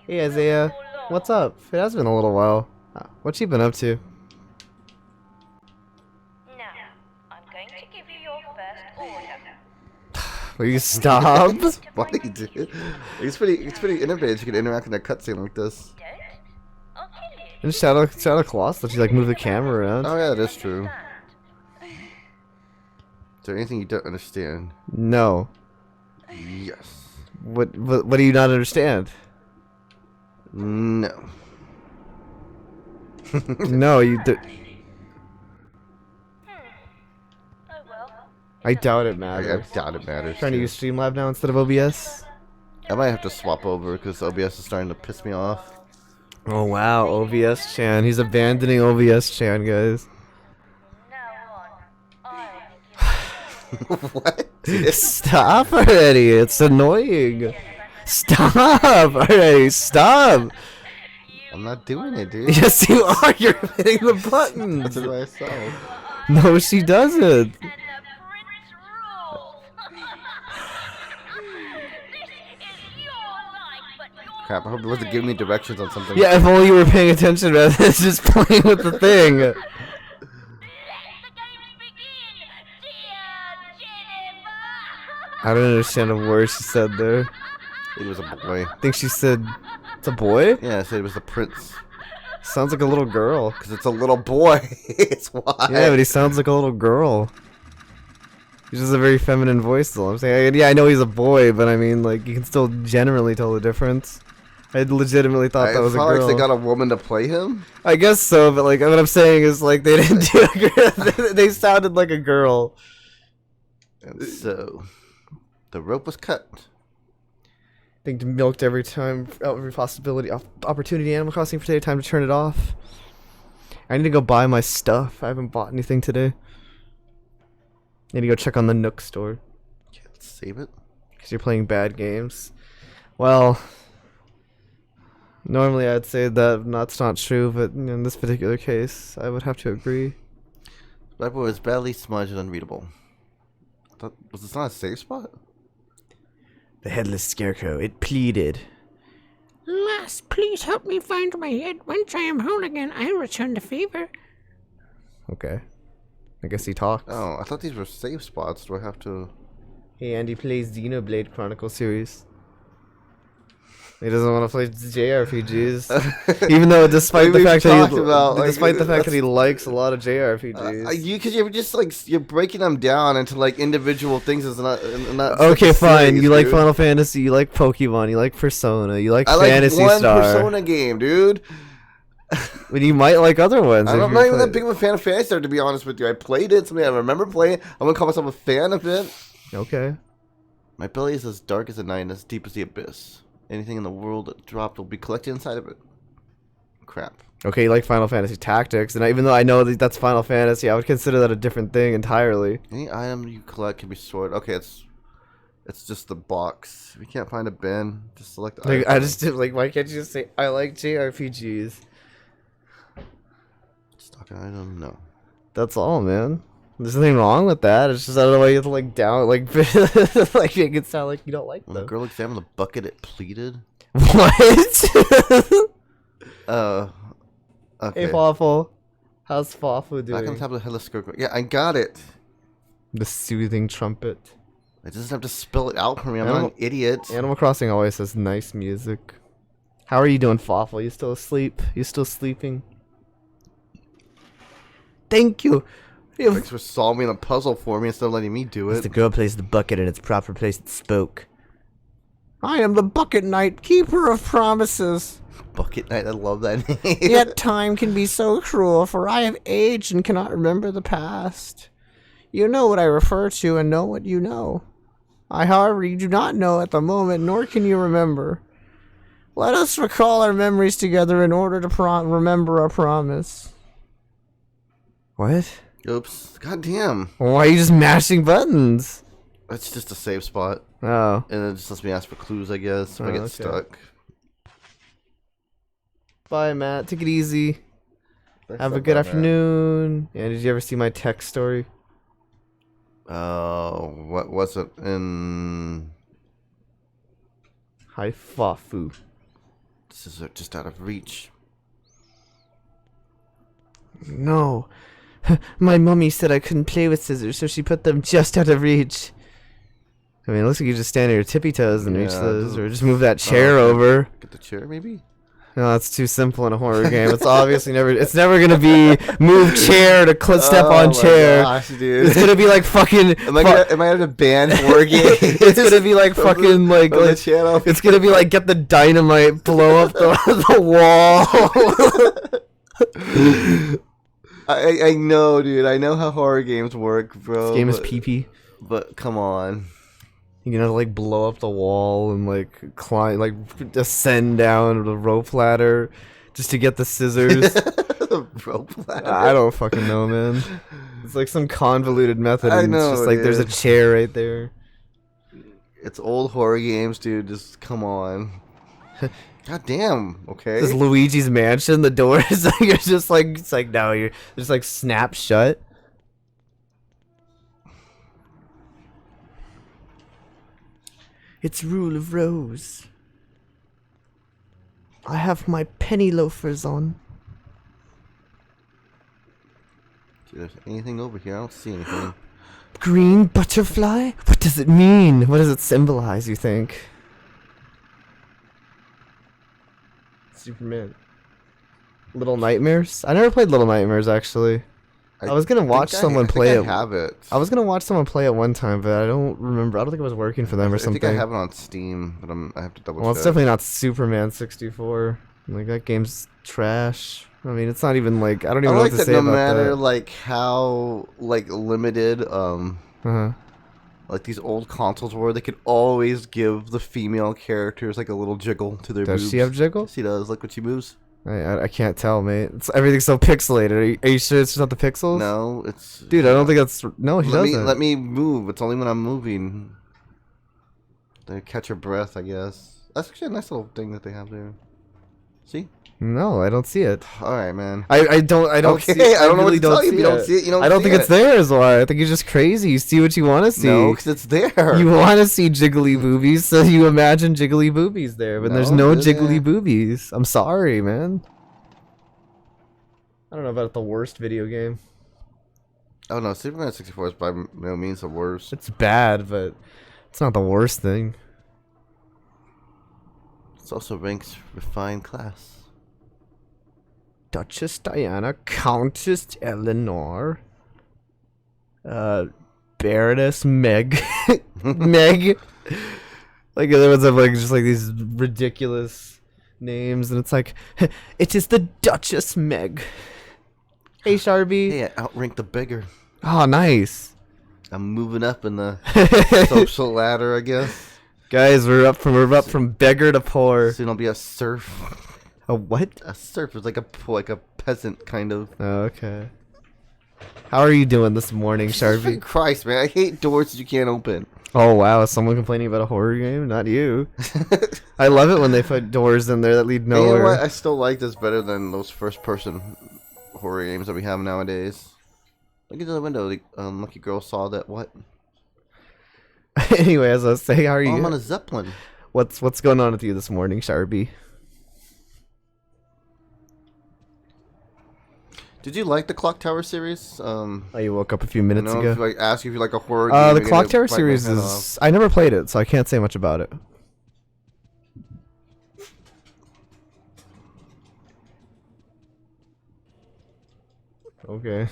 Hey, Isaiah. What's up? It has been a little while. What's you been up to? Will you stop? It's funny, dude. It's pretty innovative. You can interact in a cutscene like this. And Shadow Colossus lets you like move the camera around. Oh yeah, that's true. Is there anything you don't understand? No. Yes. What do you not understand? No. No, you do. I doubt it I matters. doubt it matters. Trying to too. use Streamlab now instead of OBS. I might have to swap over because OBS is starting to piss me off. Oh wow, OBS Chan. He's abandoning OBS Chan, guys. What? Stop already. It's annoying. Stop already. Stop. I'm not doing it, dude. Yes, you are. You're hitting the buttons. That's what I saw. No, she doesn't. Crap, I hope it wasn't giving me directions on something. Yeah, if only you were paying attention rather than just playing with the thing. I don't understand a word she said there. It was a boy. I think she said, it's a boy? Yeah, I said it was the prince. Sounds like a little girl. Because it's a little boy. It's why. Yeah, but he sounds like a little girl. He's just a very feminine voice, though. I'm saying, yeah, I know he's a boy, but I mean, like, you can still generally tell the difference. I legitimately thought that was a It's not girl. like they got a woman to play him. I guess so, but like, what I'm saying is, like, they didn't do a girl. They sounded like a girl. And so, the rope was cut. I think milked every time, every possibility, opportunity, Animal Crossing for today. Time to turn it off. I need to go buy my stuff. I haven't bought anything today. Need to go check on the Nook store. Yeah, let's save it. Because you're playing bad games. Well, normally I'd say that's not true, but in this particular case, I would have to agree. That boy was badly smudged and unreadable. Was this not a safe spot? The headless scarecrow, it pleaded. Lass, please help me find my head. Once I am whole again, I return the favor. Okay. I guess he talks. Oh, I thought these were safe spots. Do I have to... Hey, Andy plays Xenoblade Chronicle series. He doesn't want to play JRPGs, even though despite the We've fact that talked about, like, despite the fact that he that's- likes a lot of JRPGs. Because you're just like you're breaking them down into like individual things. It's not Okay, such a fine. series, You like dude. Final Fantasy, you like Pokemon, you like Persona, you like I like Phantasy one Star. Persona game, dude. But you might like other ones. I'm if not you even that play- big of a fan of Phantasy Star, to be honest with you. I played it, something I remember playing. I wouldn't call myself a fan of it. Okay. My belly is as dark as the night and as deep as the abyss. Anything in the world that dropped will be collected inside of it. Crap. Okay, you like Final Fantasy Tactics, and even though I know that that's Final Fantasy, I would consider that a different thing entirely. Any item you collect can be stored. Okay, it's just the box. If you can't find a bin, just select the Like, item. I just did, like, why can't you just say I like JRPGs? Stock item, no. That's all, man. There's nothing wrong with that. It's just I don't know why you have to like down like like make it sound like you don't like When the them. girl examined the bucket, it pleaded. What? Okay. Hey, Fawful. How's Fawful Back on doing? top of the headless scarecrow. Yeah, I got it. The soothing trumpet. It doesn't have to spell it out for me. I'm not Animal- an idiot. Animal Crossing always has nice music. How are you doing, Fawful? You still asleep? You still sleeping? Thank you. Thanks for solving the puzzle for me instead of letting me do As it. the girl placed the bucket in its proper place, it spoke. I am the Bucket Knight, keeper of promises. Bucket Knight, I love that name. Yet time can be so cruel, for I have aged and cannot remember the past. You know what I refer to and know what you know. I, however, you do not know at the moment, nor can you remember. Let us recall our memories together in order to remember our promise. What? Oops. God damn. Why are you just mashing buttons? That's just a safe spot. Oh. And it just lets me ask for clues, I guess, if I Oh, get okay. stuck. Bye, Matt. Take it easy. Have a good afternoon. Yeah, did you ever see my tech story? What was it in... Hi, Fafu. This is just out of reach. No. My mummy said I couldn't play with scissors, so she put them just out of reach. I mean, it looks like you just stand on your tippy toes and reach Yeah, it those, doesn't- or just move that chair okay. over. Get the chair, maybe? No, that's too simple in a horror game. It's obviously never. It's never gonna be move chair to step Oh on my chair. gosh, dude. It's gonna be like fucking. Am I gonna ban horror games? It's gonna be like fucking like. From the like channel? it's gonna be like get the dynamite, blow up the wall. I know, dude. I know how horror games work, bro. This game is but- pee. But come on. You know, like blow up the wall and like climb, like ascend down the rope ladder just to get the scissors. Rope ladder. I don't fucking know, man. It's like some convoluted method. I And know, it's just like there's a dude. chair right there. It's old horror games, dude. Just come on. God damn. Okay. This is Luigi's Mansion. The door is like you're just like it's like no, you're just like snap shut. It's Rule of Rose. I have my penny loafers on. If there's anything over here, I don't see anything. Green butterfly? What does it mean? What does it symbolize, you think? Superman. Little Nightmares? I never played Little Nightmares, actually. I was gonna watch someone play I it. have it. I was gonna watch someone play it one time, but I don't remember. I don't think it was working for them or I something. think I have it on Steam, but I have to double Well, check. it's definitely not Superman 64. Like, that game's trash. I mean, it's not even like... I don't I even know like what to that say no about matter that. like how like limited Uh-huh. like these old consoles were, they could always give the female characters like a little jiggle to their boobs. Does she have jiggles? She does. Look when she moves. I can't tell, mate. Everything's so pixelated. Are you sure it's not the pixels? No, it's Dude, I don't think that's... No, he let doesn't. let me move. It's only when I'm moving. They catch her breath, I guess. That's actually a nice little thing that they have there. See? No, I don't see it. All right, man. I don't Okay, see I don't know what really to tell you. If see you don't see it, you don't I don't see think it's it. there is why. I think you're just crazy. You see what you want to see. No, because it's there. You want to see jiggly boobies, so you imagine jiggly boobies there, but there's No, no they're jiggly there. boobies. I'm sorry, man. I don't know about the worst video game. Oh no, Superman 64 is by no means the worst. It's bad, but it's not the worst thing. It's also ranks refined class. Duchess Diana, Countess Eleanor, Baroness Meg, Meg. Like the other ones have like just like these ridiculous names, and it's like, it is the Duchess Meg. Hey, Sharby. Hey, I outranked the beggar. Oh, nice. I'm moving up in the social ladder, I guess. Guys, we're up from beggar to poor. Soon I'll be a serf. A what? A serf is like a peasant kind of. Oh, okay. How are you doing this morning, Sharpie? Christ, man, I hate doors that you can't open. Oh wow, is someone complaining about a horror game? Not you. I love it when they put doors in there that lead You know nowhere. what? I still like this better than those first-person horror games that we have nowadays. Look into the window. The lucky girl saw that. What? Anyway, as I was saying, how are you? Oh, I'm on a Zeppelin. What's going on with you this morning, Sharpie? Did you like the Clock Tower series? Oh, you woke up a few minutes If ago. I ask you if you like a horror game. The you're Clock gonna Tower bite my series head is. I never played it, so I can't say much about it. Okay.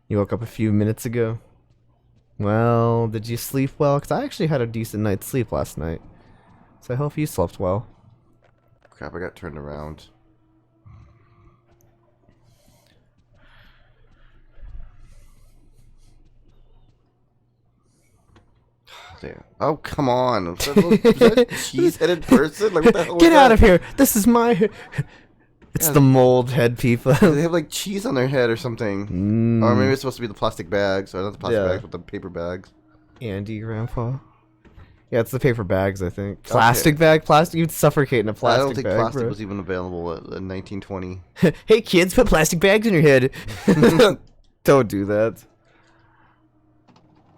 You woke up a few minutes ago. Well, did you sleep well? Because I actually had a decent night's sleep last night. So I hope you slept well. off. Crap, I got turned around. There. Oh, come on. Was that a cheese-headed person? Like, what the hell was Get out that? of here! This is my. It's Yeah. the mold head people. They have like cheese on their head or something. Mm. Or maybe it's supposed to be the plastic bags. Or not the plastic Yeah. bags, but the paper bags. Andy, Grandpa. Yeah, it's the paper bags, I think. Plastic bag? Plastic? You'd suffocate in a plastic I don't think bag, plastic bro. was even available in 1920. Hey kids, put plastic bags in your head. Don't do that.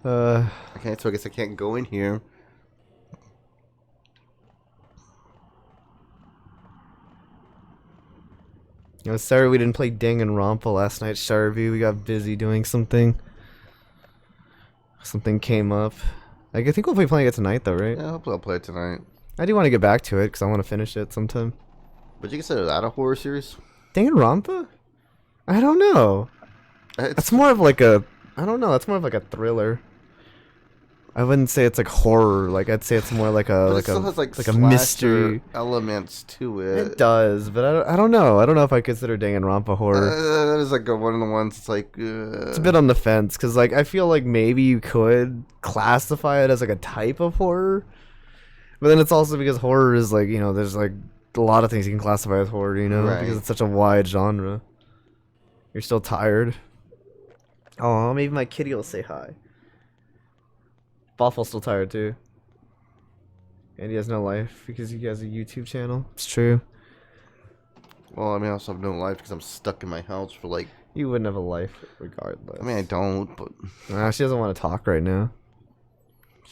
Okay, so I guess I can't go in here. Sorry we didn't play Danganronpa last night, Sharvie. We got busy doing something. Something came up. I think we'll be playing it tonight, though, right? Yeah, hopefully I'll play it tonight. I do want to get back to it because I want to finish it sometime. Would you consider that a horror series? Danganronpa? I don't know. That's more of like a. I don't know. That's more of like a thriller. I wouldn't say it's like horror. Like I'd say it's more like a But like it still a has like a mystery. elements to it. It does, but I don't know. I don't know if I consider Danganronpa horror. That is like one of the ones. It's like It's a bit on the fence because like I feel like maybe you could classify it as like a type of horror, but then it's also because horror is like there's like a lot of things you can classify as horror, Right. because it's such a wide genre. You're still tired. Oh, maybe my kitty will say hi. Bawful's still tired too. And he has no life because he has a YouTube channel. It's true. Well, I mean, I also have no life because I'm stuck in my house for like. You wouldn't have a life regardless. I mean, I don't, but Nah, she doesn't want to talk right now.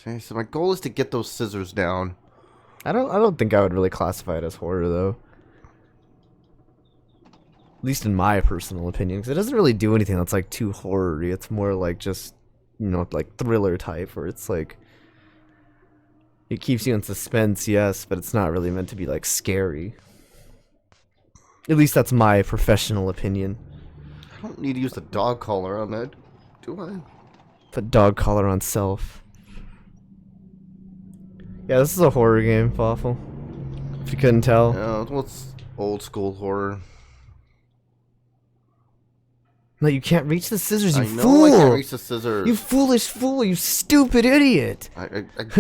okay, so my goal is to get those scissors down. I don't think I would really classify it as horror though. At least in my personal opinion, because it doesn't really do anything that's like too horror-y. It's more like just like thriller type, where it's like it keeps you in suspense, yes, but it's not really meant to be like scary. At least that's my professional opinion. I don't need to use the dog collar on that, do I? Put dog collar on self. Yeah, this is a horror game, Fawful. If you couldn't tell. Yeah, well, it's old school horror. No, you can't reach the scissors, you I know fool! I can't reach the scissors. You foolish fool, you stupid idiot! I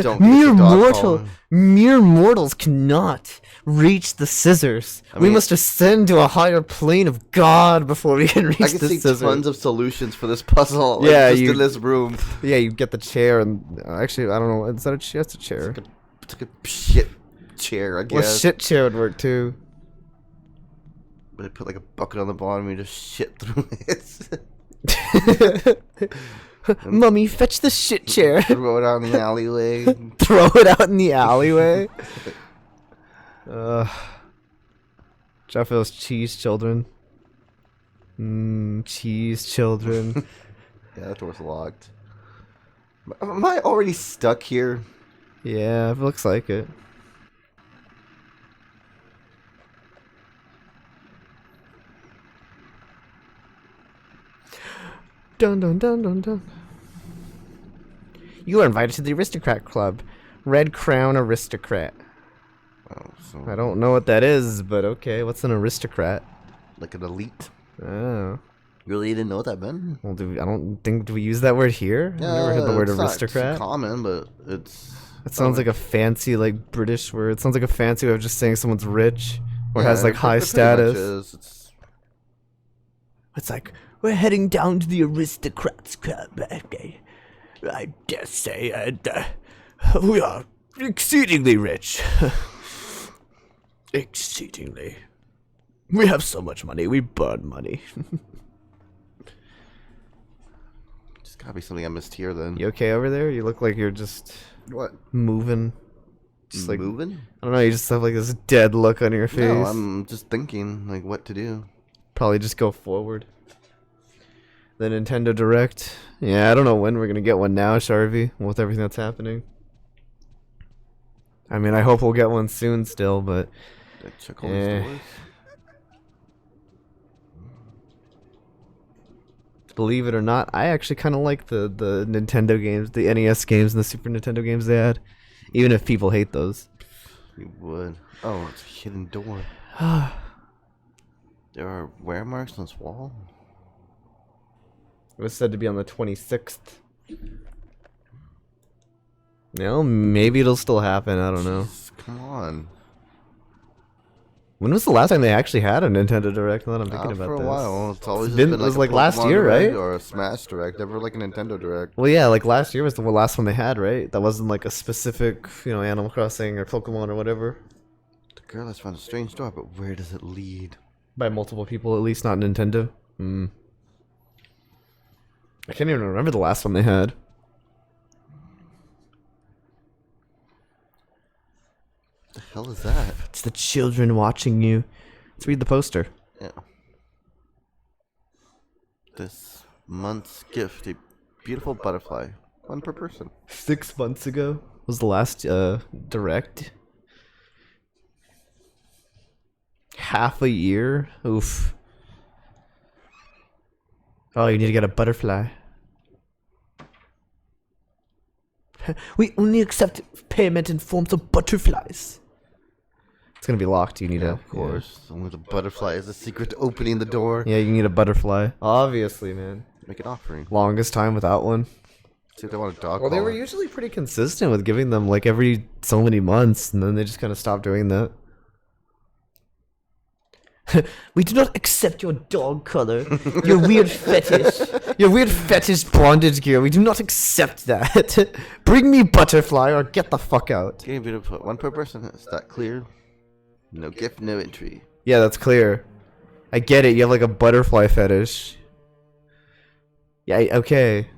don't. Mere get the dog mortal, collar. mere mortals cannot reach the scissors. I We mean- must ascend to a higher plane of God before we can reach I can the see scissors. tons of solutions for this puzzle. Like, Yeah, just you- in this room. Yeah, you get the chair and actually, I don't know. Is that a chair? That's a chair. It's like a shit chair, I Well, guess. shit chair would work too. But I put like a bucket on the bottom and you just shit through it. Mummy, fetch the shit chair. Throw it out in the alleyway. Throw it out in the alleyway. Jeff those cheese children. Cheese children. Yeah, that door's locked. Am I already stuck here? Yeah, it looks like it. Dun dun dun dun dun. You are invited to the Aristocrat Club. Red Crown Aristocrat. Oh, so I don't know what that is, but okay. What's an aristocrat? like an elite. Oh. Really, you didn't know what that meant? Well, I don't think, do we use that word here? I've never heard the word it's not aristocrat. common, but it's. It sounds like a fancy, like, British word. It sounds like a fancy way of just saying someone's rich or Yeah, has, like, it high pretty much status. is. It's It's like, we're heading down to the aristocrats club. I dare say, and we are exceedingly rich. Exceedingly. We have so much money, we burn money. just gotta be something I missed here then. You okay over there? You look like you're just What? moving. Just like, Moving? I don't know, you just have, like, this dead look on your face. No, I'm just thinking like what to do. Probably just go forward. The Nintendo Direct. Yeah, I don't know when we're gonna get one now, Sharvy, with everything that's happening. I mean, I hope we'll get one soon still, but Did I check all Eh. these doors? believe it or not, I actually kind of like the Nintendo games, the NES games and the Super Nintendo games they had, even if people hate those. You would. Oh, it's a hidden door. There are wear marks on this wall. It was said to be on the 26th. No, maybe it'll still happen. I don't know. Jeez, come on. When was the last time they actually had a Nintendo Direct? Now that I'm thinking about for a this. while. It's always It's just been- been it was like a like last Pokemon year, Direct right? Or a Smash Direct. Never like a Nintendo Direct. Well, yeah, like last year was the last one they had, right? That wasn't like a specific, Animal Crossing or Pokemon or whatever. The girl has found a strange door, but where does it lead? By multiple people, at least, not Nintendo. Hmm. I can't even remember the last one they had. The hell is that? It's the children watching you. Let's read the poster. Yeah. This month's gift, a beautiful butterfly. One per person. 6 months ago was the last Direct. Half a year? Oof. Oh, you need to get a butterfly. We only accept payment in forms of butterflies. It's gonna be locked. You need Yeah, a. of course. Only the butterfly is the secret to opening the door. Yeah, you need a butterfly. Obviously, man. Make an offering. Longest time without one. See if they want a dog Well, they were collar. usually pretty consistent with giving them like every so many months, and then they just kind of stopped doing that. We do not accept your dog color, your weird fetish, your weird fetish bondage gear. We do not accept that. Bring me butterfly or get the fuck out. Game beautiful. One per person. Is that clear? No gift, no entry. Yeah, that's clear. I get it. You have like a butterfly fetish. Yeah, okay.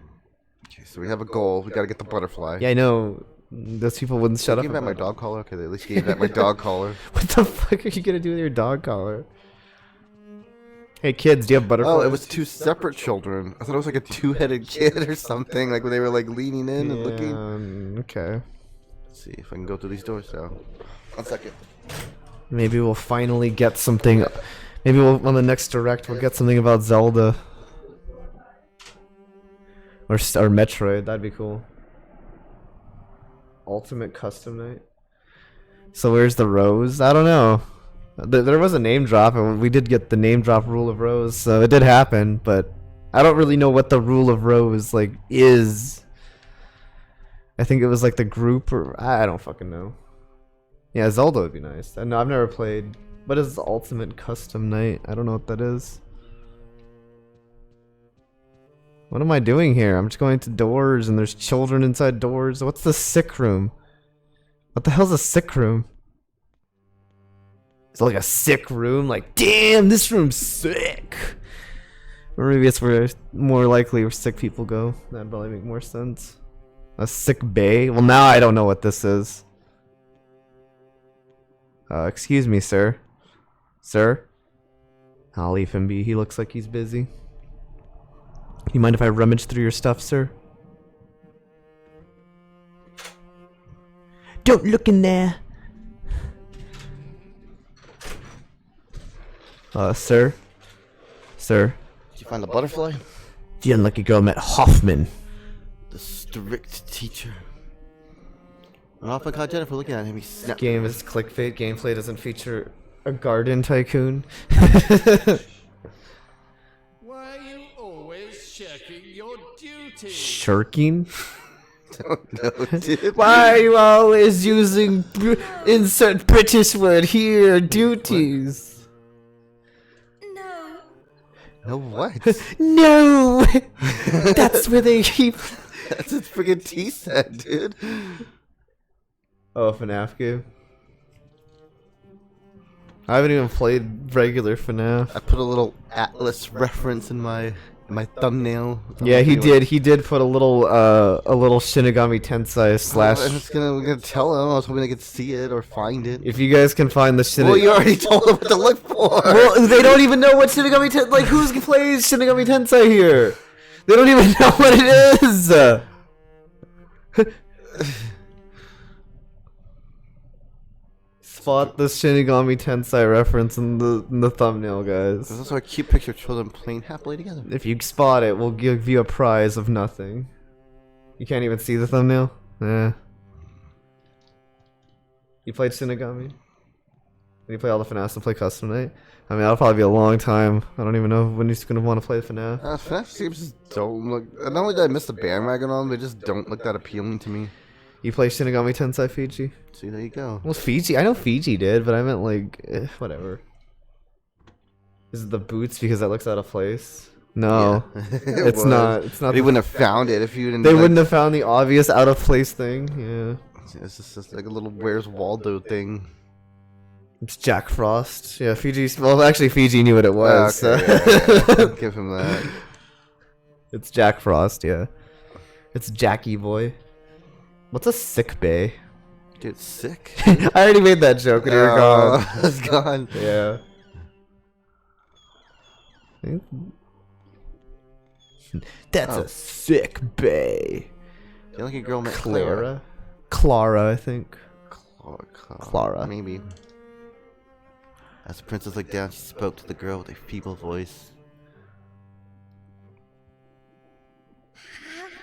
Okay, so we have a goal. We gotta get the butterfly. Yeah, I know. Those people wouldn't shut They up. gave back my about it. dog collar. Okay, they at least gave back my dog collar. What the fuck are you gonna do with your dog collar? Hey kids, do you have butterflies? Oh, it was two separate children. I thought it was like a two-headed kid or something. Like when they were like leaning in and looking. Okay. Let's see if I can go through these doors now. 1 second. Maybe we'll finally get something. Maybe we'll, on the next Direct we'll get something about Zelda. Or Metroid. That'd be cool. Ultimate Custom Night. So where's the rose? I don't know. There was a name drop, and we did get the name drop Rule of Rose, so it did happen. But I don't really know what the Rule of Rose like is. I think it was like the group, or I don't fucking know. Yeah, Zelda would be nice. No, I've never played. What is the Ultimate Custom Night? I don't know what that is. What am I doing here? I'm just going to doors and there's children inside doors. What's the sick room? What the hell's a sick room? Is it like a sick room? Like, damn, this room's sick. Or maybe it's where more likely where sick people go. That'd probably make more sense. A sick bay? Well, now I don't know what this is. Excuse me, sir. Sir? I'll leave him be. He looks like he's busy. You mind if I rummage through your stuff, sir? Don't look in there. Sir? Sir? Did you find the butterfly? The unlucky girl met Hoffman. The strict teacher. And off I caught Jennifer looking at him. He snapped. Game is clickbait. Gameplay doesn't feature a garden tycoon. Why are you always shirking your duty? Shirking? No, dude. Why are you always using insert British word here? Duties. No. No, what? No! That's where they keep. That's what friggin' T said, dude. Oh, FNAF game. I haven't even played regular FNAF. I put a little Atlas reference in my thumbnail. Yeah, he did. He did put a little Shinigami Tensei slash. I'm just gonna, we're gonna tell him. I was hoping they could see it or find it. If you guys can find the Well, Shinigami. you already told them what to look for. Well, they don't even know what Shinigami Tensei. Like, who's plays Shinigami Tensei here? They don't even know what it is. Spot the Shinigami Tensei reference in the thumbnail, There's guys. also a cute picture of children playing happily together. If you spot it, we'll give you a prize of nothing. You can't even see the thumbnail? Eh. You played Shinigami? You play all the FNAFs and play Custom Night? I mean, that'll probably be a long time. I don't even know when he's gonna want to play FNAF. FNAF games just don't look. Not only did I miss the bandwagon on them, they just don't look that appealing to me. You play Shinigami Tensei Fiji? See, there you go. Well, Fiji. I know Fiji did, but I meant like, whatever. Is it the boots because that looks out of place? No, Yeah. it's was. not. It's not. They wouldn't have found it if you didn't. They like, wouldn't have found the obvious out of place thing. Yeah, It's just like a little Where's Waldo thing. it's Jack Frost. Yeah, Fiji. Well, actually, Fiji knew what it was. Okay, so- yeah. Give him that. It's Jack Frost. Yeah, it's Jackie Boy. What's a sick bay? Dude, sick. I already made that joke when you were gone. It's gone. Yeah. That's a sick bay. You like a girl named Clara? Clara, I think. Clara. Maybe. As the princess looked down, she spoke to the girl with a feeble voice.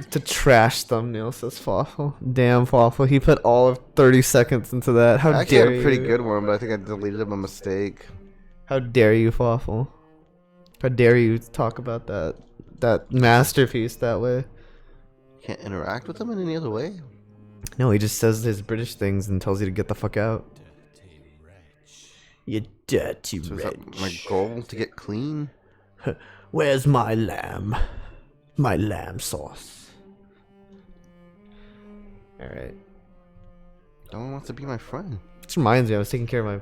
The trash thumbnail says Fawful. Damn, Fawful. He put all of 30 seconds into that. How I actually dare had a pretty you? good one, but I think I deleted it by mistake. How dare you, Fawful? How dare you talk about that masterpiece that way? Can't interact with them in any other way. No, he just says his British things and tells you to get the fuck out. You dirty So is that wretch. my goal to get clean? Where's my lamb? My lamb sauce. Alright. No one wants to be my friend. This reminds me, I was taking care of my...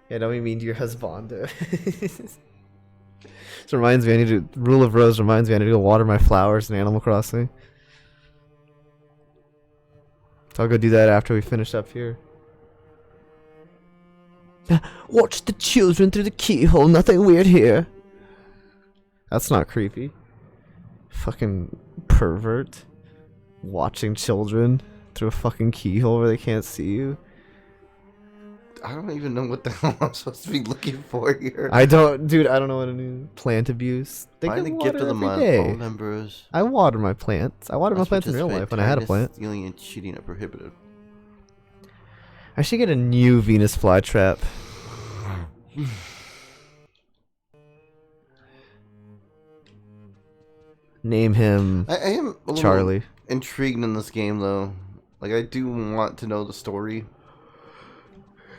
Yeah, don't be mean to your husband. This reminds me, I need to... Rule of Rose reminds me I need to go water my flowers in Animal Crossing. So I'll go do that after we finish up here. Watch the children through the keyhole, nothing weird here. That's not creepy. Fucking pervert. Watching children through a fucking keyhole where they can't see you. I don't even know what the hell I'm supposed to be looking for here. I don't, dude, I don't know what to do. Plant abuse. They Find the get gift water of the every month. day. All members. I water my plants. I water my Must plants in real participate. life when I had a Kindness, plant. Stealing and cheating are prohibited. I should get a new Venus flytrap. Name him I am a little Charlie. intrigued in this game though. Like I do want to know the story.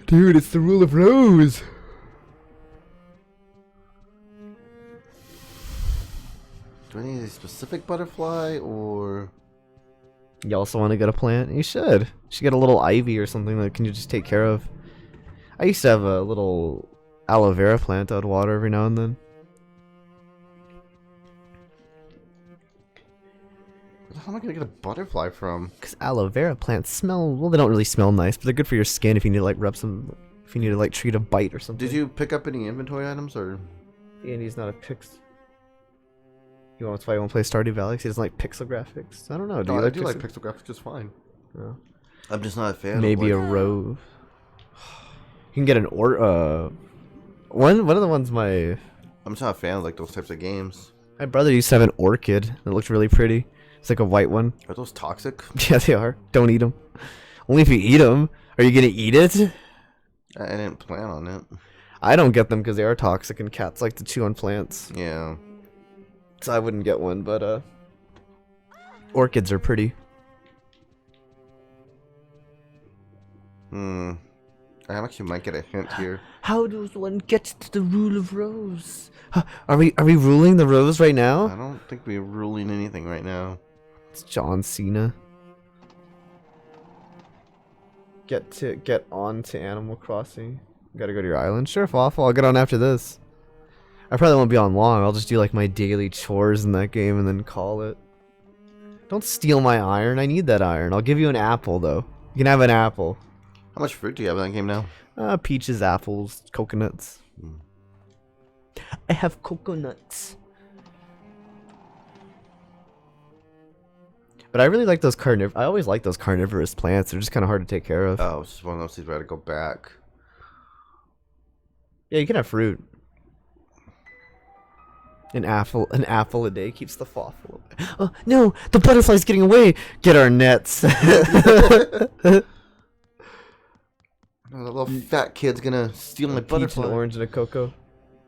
Dude, it's the Rule of Rose. Do I need a specific butterfly or You also want to get a plant? You should. You should get a little ivy or something that can you just take care of. I used to have a little aloe vera plant I'd water every now and then. how am I gonna get a butterfly from? Because aloe vera plants smell, well, they don't really smell nice, but they're good for your skin if you need to like rub some, if you need to like treat a bite or something. Did you pick up any inventory items or? Andy's not a pix. You want to play Stardew Valley? 'Cause he doesn't like pixel graphics. I don't know. Do you I like do pixel? like pixel graphics just fine. No. I'm just not a fan. Maybe a of like, rove. You can get an one of the ones I'm just not a fan of like those types of games. my brother used to have an orchid that looked really pretty. It's like a white one. Are those toxic? Yeah, they are. Don't eat them. Only if you eat them. Are you gonna eat it? I didn't plan on it. I don't get them because they are toxic, and cats like to chew on plants. Yeah. So I wouldn't get one, but orchids are pretty. I actually might get a hint here. How does one get to the rule of rose? Are we ruling the rose right I now? don't think we're ruling anything right now. It's John Cena. Get on to Animal Crossing. Gotta go to your island. Sure, Fawful. I'll get on after this. I probably won't be on long. I'll just do like my daily chores in that game and then call it. Don't steal my iron. I need that iron. I'll give you an apple though. You can have an apple. How much fruit do you have in that game now? Peaches, apples, coconuts. I have coconuts. But I really like those I always like those carnivorous plants. They're just kind of hard to take care of. Oh, it's just one of those things where I gotta go back. Yeah, you can have fruit. An apple a day keeps the fawful away. Oh no, the butterfly's getting away. Get our nets. Oh, that little fat kid's gonna steal my Peach, butterfly. an orange, and a cocoa.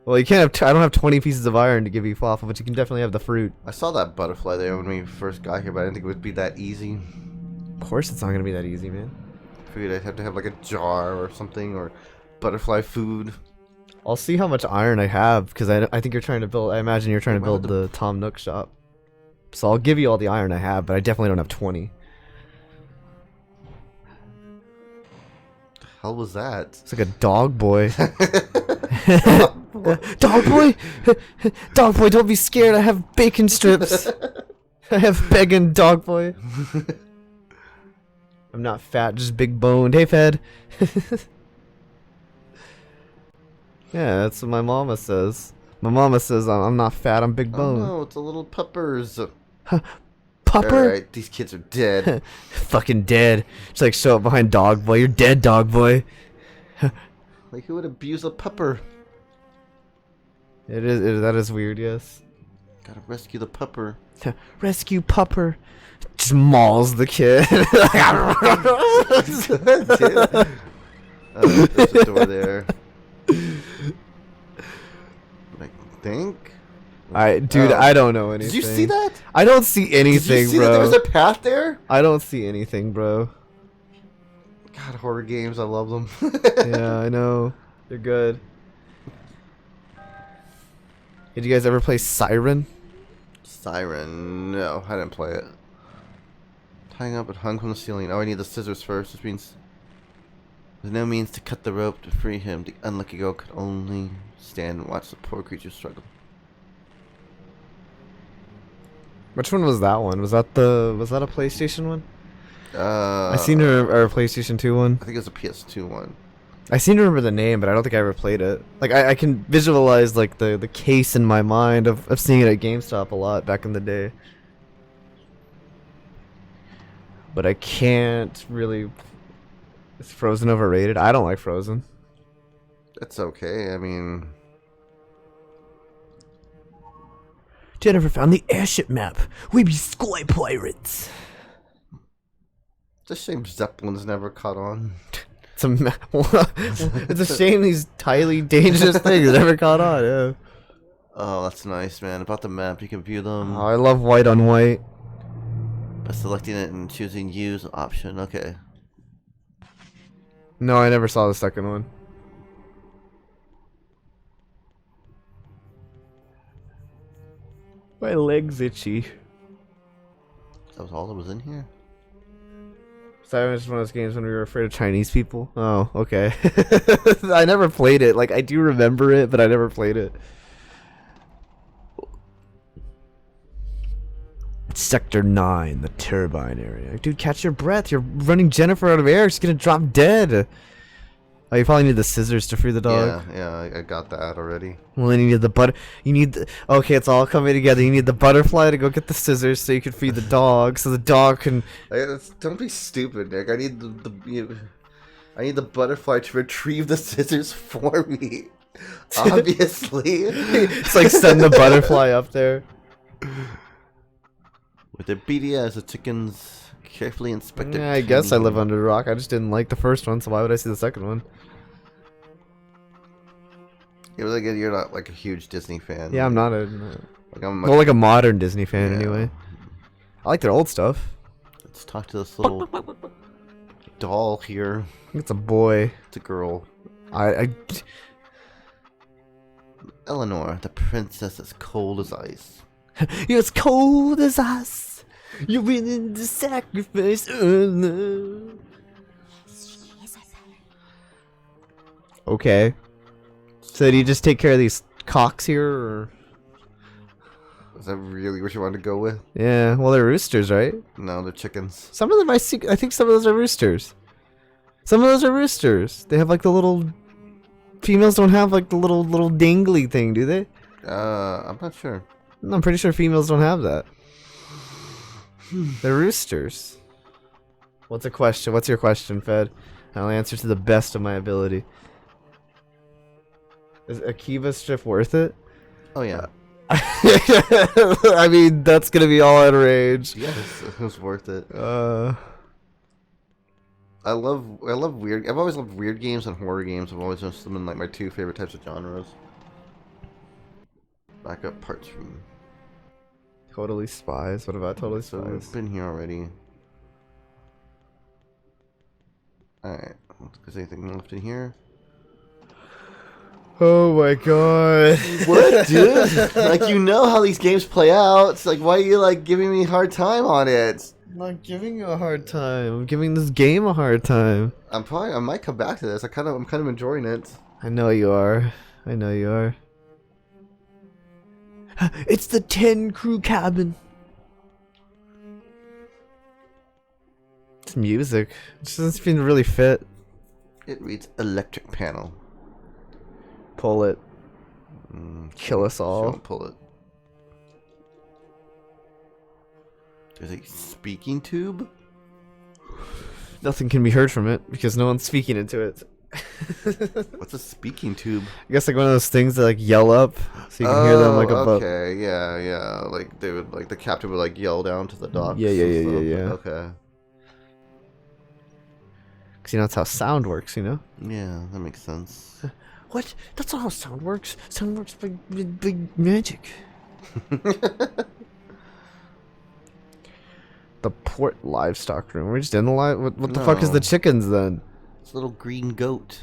Well, you can't have. I don't have 20 pieces of iron to give you fawful, but you can definitely have the fruit. I saw that butterfly there when we first got here, but I didn't think it would be that easy. Of course, it's not gonna be that easy, man. I figured I'd have to have like a jar or something, or butterfly food. I'll see how much iron I have because I think you're trying to build. I imagine you're trying to Why build would the Tom Nook shop. So I'll give you all the iron I have, but I definitely don't have 20. Hell was that? It's like a dog boy. Dog boy, dog boy, don't be scared. I have bacon strips. I have begging dog boy. I'm not fat, just big boned. Hey, Fed. Yeah, that's what my mama says. My mama says I'm not fat, I'm big Oh boned. no, it's a little puppers. Pupper? Alright, these kids are dead. Fucking dead. Just like show up behind dog boy. You're dead, dog boy. Like, who would abuse a pupper? That is weird, yes. Gotta rescue the pupper. Rescue Pupper. Just mauls the kid. There's a door there. I think. Dude, Oh. I don't know anything. Did you see that? I don't see anything, Did you see bro. that there was a path there? I don't see anything, bro. God, horror games, I love them. Yeah, I know. They're good. Did you guys ever play Siren? Siren. No, I didn't play it. Tying up and hung from the ceiling. Oh, I need the scissors first, which means there's no means to cut the rope to free him. The unlucky girl could only stand and watch the poor creature struggle. Which one was that one? Was that a PlayStation one? I seen a PlayStation 2 one. I think it was a PS2 one. I seem to remember the name, but I don't think I ever played it. Like I can visualize like the case in my mind of seeing it at GameStop a lot back in the day. But I can't really. Is Frozen overrated? I don't like Frozen. That's okay. I mean, Jennifer found the airship map. We be sky pirates. it's a shame Zeppelin's never caught on. It's a shame these highly dangerous things never caught on. Yeah. Oh, that's nice, man. About the map, you can view them Oh, I love white on white. by selecting it and choosing use option. Okay. No, I never saw the second one. My leg's itchy. That was all that was in here? Siren is one of those games when we were afraid of Chinese people. Oh, okay. I never played it. Like, I do remember it, but I never played it. Sector 9, the turbine area. Dude, catch your breath. You're running Jennifer out of air. She's gonna drop dead. Oh, you probably need the scissors to free the dog. Yeah, I got that already. Well, then you need the You need the... Okay, it's all coming together. You need the butterfly to go get the scissors so you can feed the dog, so the dog can... Don't be stupid, Nick. I need I need the butterfly to retrieve the scissors for me. Obviously. It's like send the butterfly up there. With their BDS, the chickens carefully inspected. Yeah, I guess I tiny- live under a rock. I just didn't like the first one, so why would I see the second one? Yeah, but again, you're not like a huge Disney fan. Yeah, I'm not a Like, I'm well, like a modern Disney fan Yeah. anyway. I like their old stuff. Let's talk to this little doll here. I think it's a boy. It's a girl. I Eleanor, the princess as cold as ice. You're as cold as ice. You're willing to sacrifice. No. okay. So do you just take care of these cocks here, or? Is that really what you wanted to go with? Yeah, well they're roosters, right? No, they're chickens. Some of them I see. I think some of those are roosters. Some of those are roosters. They have like the little. Females don't have like the little dangly thing, do they? I'm not sure. No, I'm pretty sure females don't have that. They're roosters. What's a question? What's your question, Fed? I'll answer to the best of my ability. Is Akiva strip worth it? Oh yeah. I mean, that's gonna be all outrage. Yes, it was worth it. I love weird. I've always loved weird games and horror games. I've always just them in like my two favorite types of genres. Backup parts from. Totally Spies. What about Totally So Spies? we've been here already. Alright. Is anything left in here? Oh my god. What, dude? Like, you know how these games play out. It's like, why are you like giving me a hard time on it? I'm not giving you a hard time. I'm giving this game a hard time. I might come back to this. I'm kind of enjoying it. I know you are. I know you are. It's the 10 crew cabin. It's music. It just doesn't seem to really fit. It reads electric panel. Pull it. Kill us She all. won't pull it. There's a speaking tube. Nothing can be heard from it because no one's speaking into it. What's a speaking tube? I guess like one of those things that like yell up so you can hear them like above. Okay, yeah. Like they would, like the captain would like yell down to the docks. Yeah. and stuff. Okay. Cause you know that's how sound works, you know. Yeah, that makes sense. What? That's not how sound works. Sound works by magic. The port livestock room. We're just in the live. What the fuck is No. the chickens then? It's a little green goat.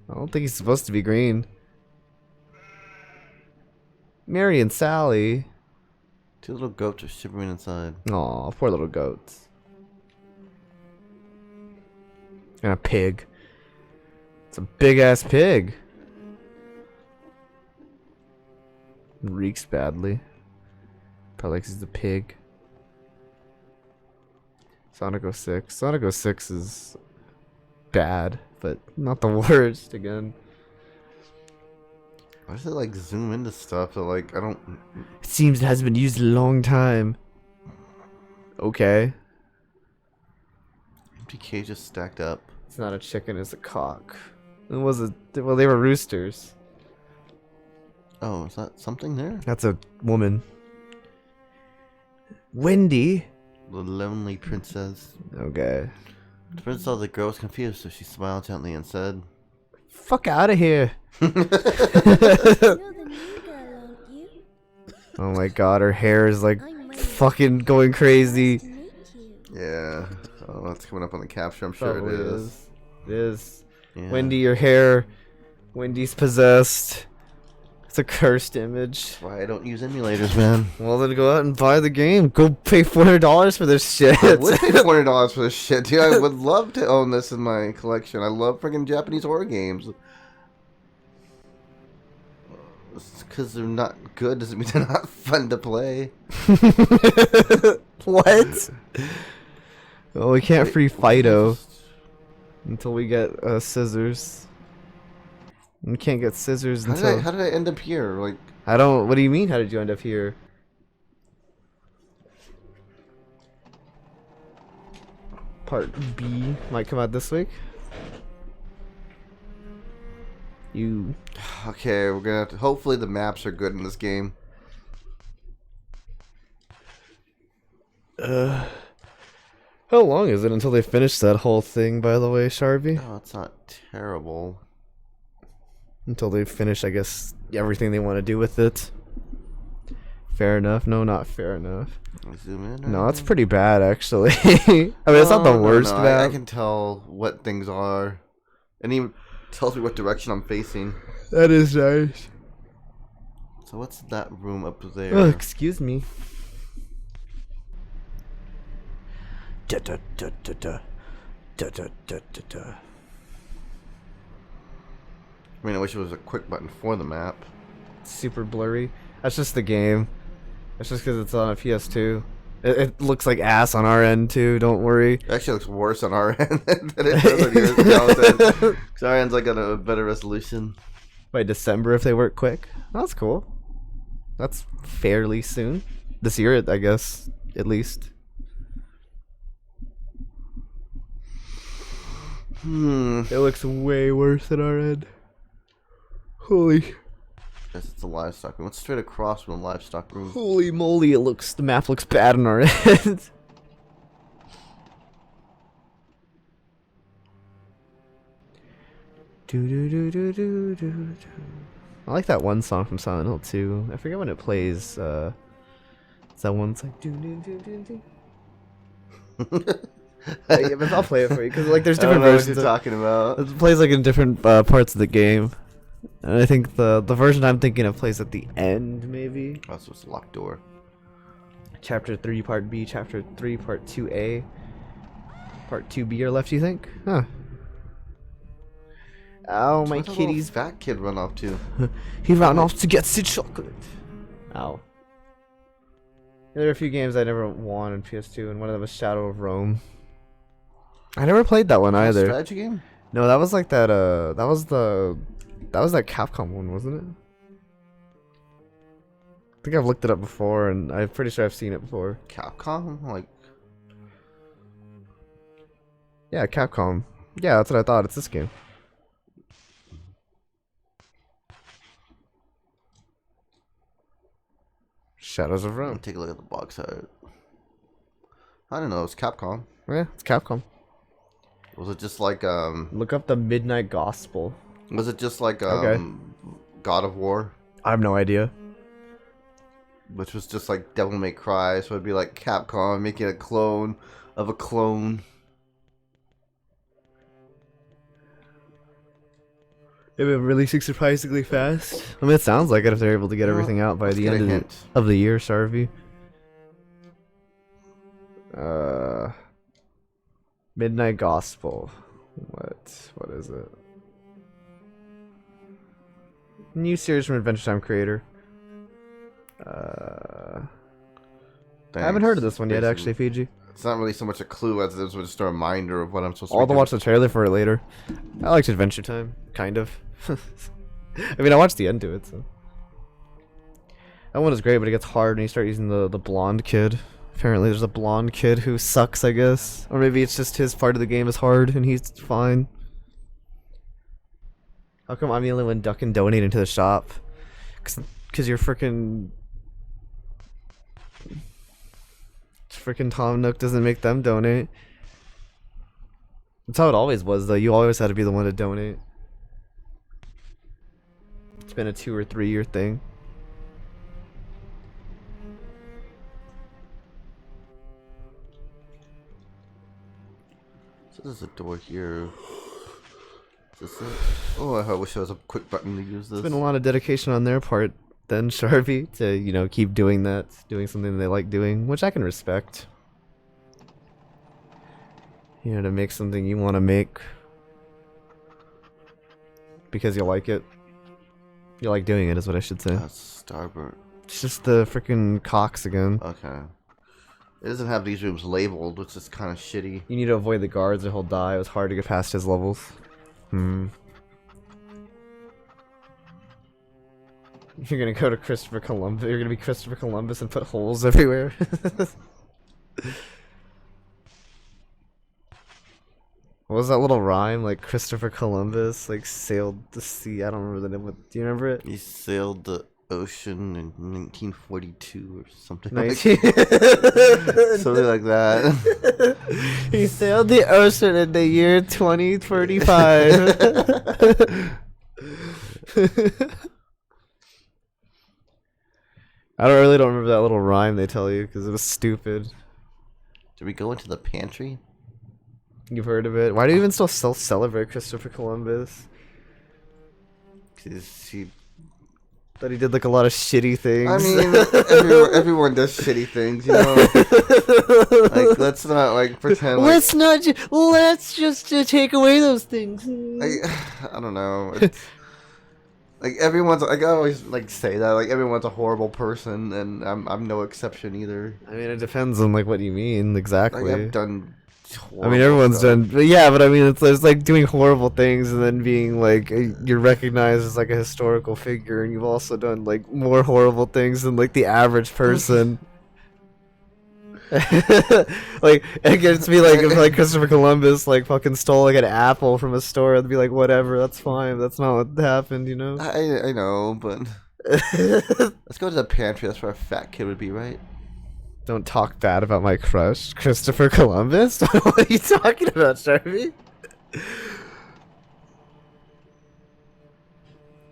I don't think he's supposed to be green. Mary and Sally. Two little goats are shivering inside. Aw, poor little goats. And a pig. It's a big ass pig. Reeks badly. Probably because he's a pig. Sonic 06. Sonic 06 is bad, but not the worst again. Why does it like zoom into stuff that like I don't. It seems it has been used a long time. Okay. Empty cages stacked up. It's not a chicken, it's a cock. It was a well, they were roosters. Oh, is that something there? That's a woman. Wendy. The lonely princess. Okay. The princess saw the girl was confused, so she smiled gently and said, Fuck out of here. You're the new girl, aren't you? Oh my god, her hair is like I'm Wendy. fucking going crazy. Nice to meet you. "Yeah, oh, that's coming up on the capture. I'm sure Probably it is." It is. Yeah. Wendy, your hair. Wendy's possessed. It's a cursed image. Why I don't use emulators, man? Well, then go out and buy the game. Go pay $400 for this shit. I would pay $400 for this shit, dude. I would love to own this in my collection. I love freaking Japanese horror games. Because they're not good doesn't mean they're not fun to play. What? Well, we can't free Fido until we get scissors. We can't get scissors until. How did I end up here? Like, I don't. What do you mean? How did you end up here? Part B might come out this week. You. okay, we're gonna have to. Hopefully, the maps are good in this game. How long is it until they finish that whole thing, by the way, Sharvy? Oh, it's not terrible. Until they finish, I guess, everything they want to do with it. Fair enough. No, not fair enough. Zoom in. No, it's pretty bad, actually. I mean, it's not the worst I map. can tell what things are. And even tells me what direction I'm facing. That is nice. So what's that room up there? Oh, excuse me. Da da da da da da da da da da. I mean, I wish it was a quick button for the map. Super blurry. That's just the game. That's just because it's on a PS2. It looks like ass on our end too. Don't worry. It actually looks worse on our end than it does on yours. Because our end's like got a better resolution. By December, if they work quick. That's cool. That's fairly soon. This year, I guess, at least. It looks way worse than our end. Holy. Guess it's a livestock room. What's straight across from the livestock room? Holy moly, the map looks bad on our end. I like that one song from Silent Hill 2. I forget when it plays. It's that one's like yeah, but I'll play it for you because like there's I don't different know what versions. you're talking about. It plays like in different parts of the game, and I think the version I'm thinking of plays at the end, maybe. Oh, so it's a locked door. Chapter 3, Part B, Chapter 3, Part 2A, Part 2B are left. You think? Huh? Ow, my Where'd that little kitty's fat kid run off to. He ran off to get the chocolate. Ow. There are a few games I never won in PS2, and one of them was Shadow of Rome. I never played that one either. Strategy game? No, that was like that. That was that Capcom one, wasn't it? I think I've looked it up before, and I'm pretty sure I've seen it before. Capcom? Like, Yeah, Capcom. Yeah, that's what I thought. It's this game. Shadows of I'll Rome. take a look at the box art. I don't know. It's Capcom. Yeah, it's Capcom. Was it just like Look up the Midnight Gospel. Was it just like Okay. God of War, I have no idea. which was just like Devil May Cry? So it'd be like Capcom making a clone of a clone. They've been releasing surprisingly fast. I mean, it sounds like it if they're able to get everything out by let's the get a end hint. of the year, Sharvy. Midnight Gospel. What is it? New series from Adventure Time creator. I haven't heard of this one yet, actually, Fiji. It's not really so much a clue as it is just a reminder of what I'm supposed to I'll have be to watch the trailer for it later. I liked Adventure Time, kind of. I mean, I watched the end to it, so. That one is great, but it gets hard when you start using the blonde kid. Apparently, there's a blonde kid who sucks, I guess. Or maybe it's just his part of the game is hard and he's fine. How come I'm the only one ducking donating to the shop? Because you're freaking. Freaking Tom Nook doesn't make them donate. That's how it always was, though. You always had to be the one to donate. It's been a 2 or 3 year thing. So there's a door here. Is this it? Oh, I wish there was a quick button to use this. It's been a lot of dedication on their part, then, Sharvy, to, you know, keep doing that. Doing something they like doing, which I can respect. You know, to make something you want to make. Because you like it. You like doing it, is what I should say. That's starboard. It's just the freaking cocks again. Okay. It doesn't have these rooms labeled, which is kind of shitty. You need to avoid the guards or he'll die. It was hard to get past his levels. You're gonna go to Christopher Columbus. You're gonna be Christopher Columbus and put holes everywhere. What was that little rhyme? Like Christopher Columbus, like sailed the sea. I don't remember the name. Do you remember it? He sailed the ocean in 1942 or something. 19 Something like that. He sailed the ocean in the year 2035. I really don't remember that little rhyme they tell you because it was stupid. Did we go into the pantry? You've heard of it? Why do you even still celebrate Christopher Columbus? 'Cause he. That he did like a lot of shitty things. I mean, everyone does shitty things, you know. Like, let's not like pretend. Like, let's just take away those things. I don't know. It's, like everyone's like I always like say that like everyone's a horrible person, and I'm no exception either. I mean, it depends on like what you mean exactly. Like I've done. I mean, everyone's done, but yeah, but I mean, it's like doing horrible things and then being like you're recognized as like a historical figure, and you've also done like more horrible things than like the average person. Like it gets me like if like Christopher Columbus like fucking stole like an apple from a store, I'd be like, whatever, that's fine. That's not what happened, you know. I know, but let's go to the pantry. That's where a fat kid would be, right? Don't talk bad about my crush, Christopher Columbus. What are you talking about, Sharpie?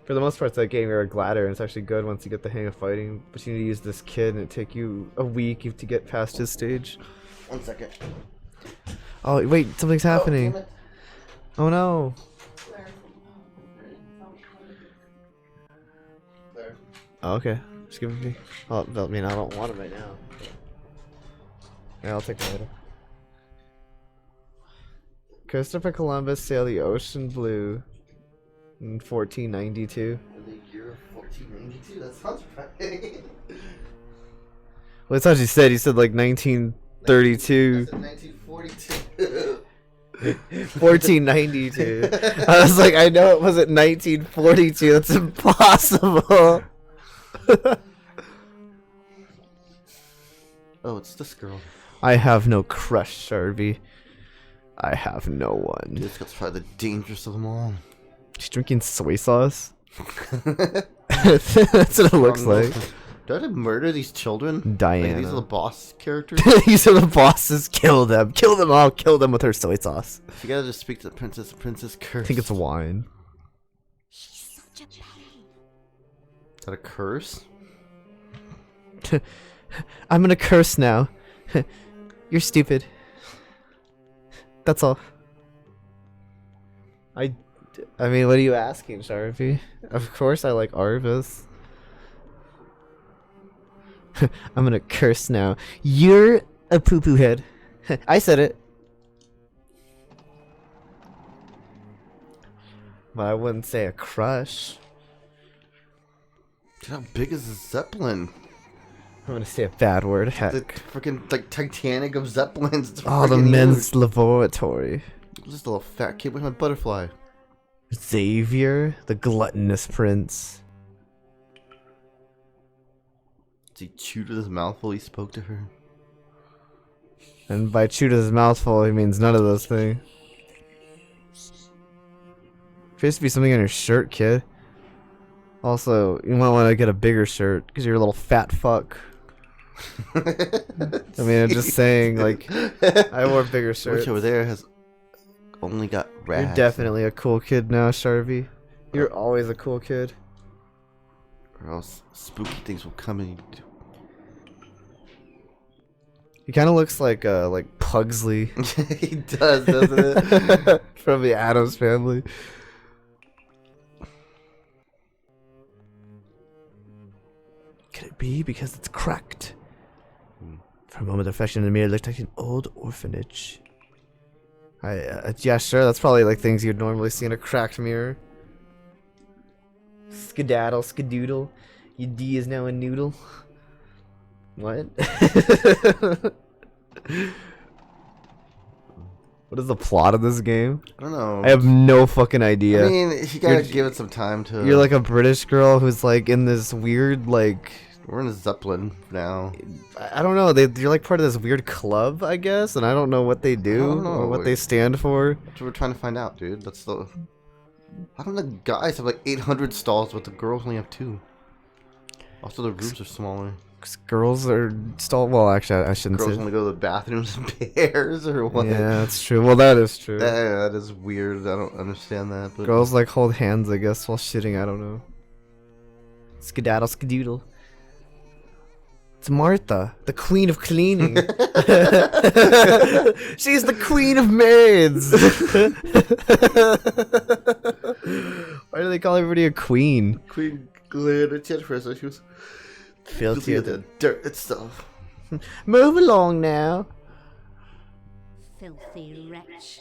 For the most part, that game you're a gladder, and it's actually good once you get the hang of fighting. But you need to use this kid, and it take you a week to get past his stage. 1 second. Oh wait, something's happening. Oh no. Oh, okay, just give it to me. Well, I mean, I don't want it right now. Yeah, I'll take it later. Christopher Columbus sailed the ocean blue in 1492. In the year of 1492. That sounds right. Well, that's what you said. You said like 1932. 1942. 1492. I was like, I know it wasn't 1942. That's impossible. Oh, it's this girl. I have no crush, Sharpie. I have no one. Dude, that's probably the dangerous of them all. She's drinking soy sauce. That's what it looks like. Do I have to murder these children? Diana. Like, these are the boss characters? These are the bosses. Kill them. Kill them all. Kill them with her soy sauce. You gotta just speak to the princess. The princess curse. I think it's wine. She's such a pain. Is that a curse? I'm gonna curse now. You're stupid. That's all. I mean, what are you asking, Sharpie? Of course I like Arvis. I'm gonna curse now. You're a poo-poo head. I said it. But I wouldn't say a crush. Dude, how big is the Zeppelin? I'm gonna say a bad word. The Heck. freaking like Titanic of Zeppelins. It's Oh, the freaking men's laboratory. huge. Just a little fat kid with a butterfly. Xavier, the gluttonous prince. Did he chew to his mouth while he spoke to her? And by chew to his mouthful, he means none of those things. Appears to be something on your shirt, kid. Also, you might want to get a bigger shirt because you're a little fat fuck. I mean, I'm just saying, like, I wore bigger shirts. Which over there has only got rags. You're definitely a cool kid now, Sharpie. You're always a cool kid. Or else spooky things will come and He kind of looks like Pugsley he does, doesn't it? from the Addams Family. Could it be because it's cracked? For a moment, the reflection in the mirror looked like an old orphanage. Yeah, sure. That's probably like things you'd normally see in a cracked mirror. Skedaddle, skedoodle. Your D is now a noodle. What? What is the plot of this game? I don't know. I have no fucking idea. I mean, you gotta You're- give it some time to. You're like a British girl who's like in this weird like We're in a Zeppelin now. I don't know. You're like part of this weird club, I guess, and I don't know what they do don't know, or what like- they stand for. That's what we're trying to find out, dude. That's the. How come the guys have like 800 stalls, but the girls only have 2? Also, the rooms are smaller. 'Cause girls are still. Well, actually, I shouldn't Girls say. only go to the bathrooms in pairs or what? Yeah, that's true. Well, that is true. That is weird. I don't understand that. But Girls like hold hands, I guess, while shitting. I don't know. Skedaddle, skedoodle. It's Martha, the queen of cleaning. She's the queen of maids. Why do they call everybody a queen? Queen glared at Jennifer, so she was filthy at the dirt itself. Move along now. Filthy wretch.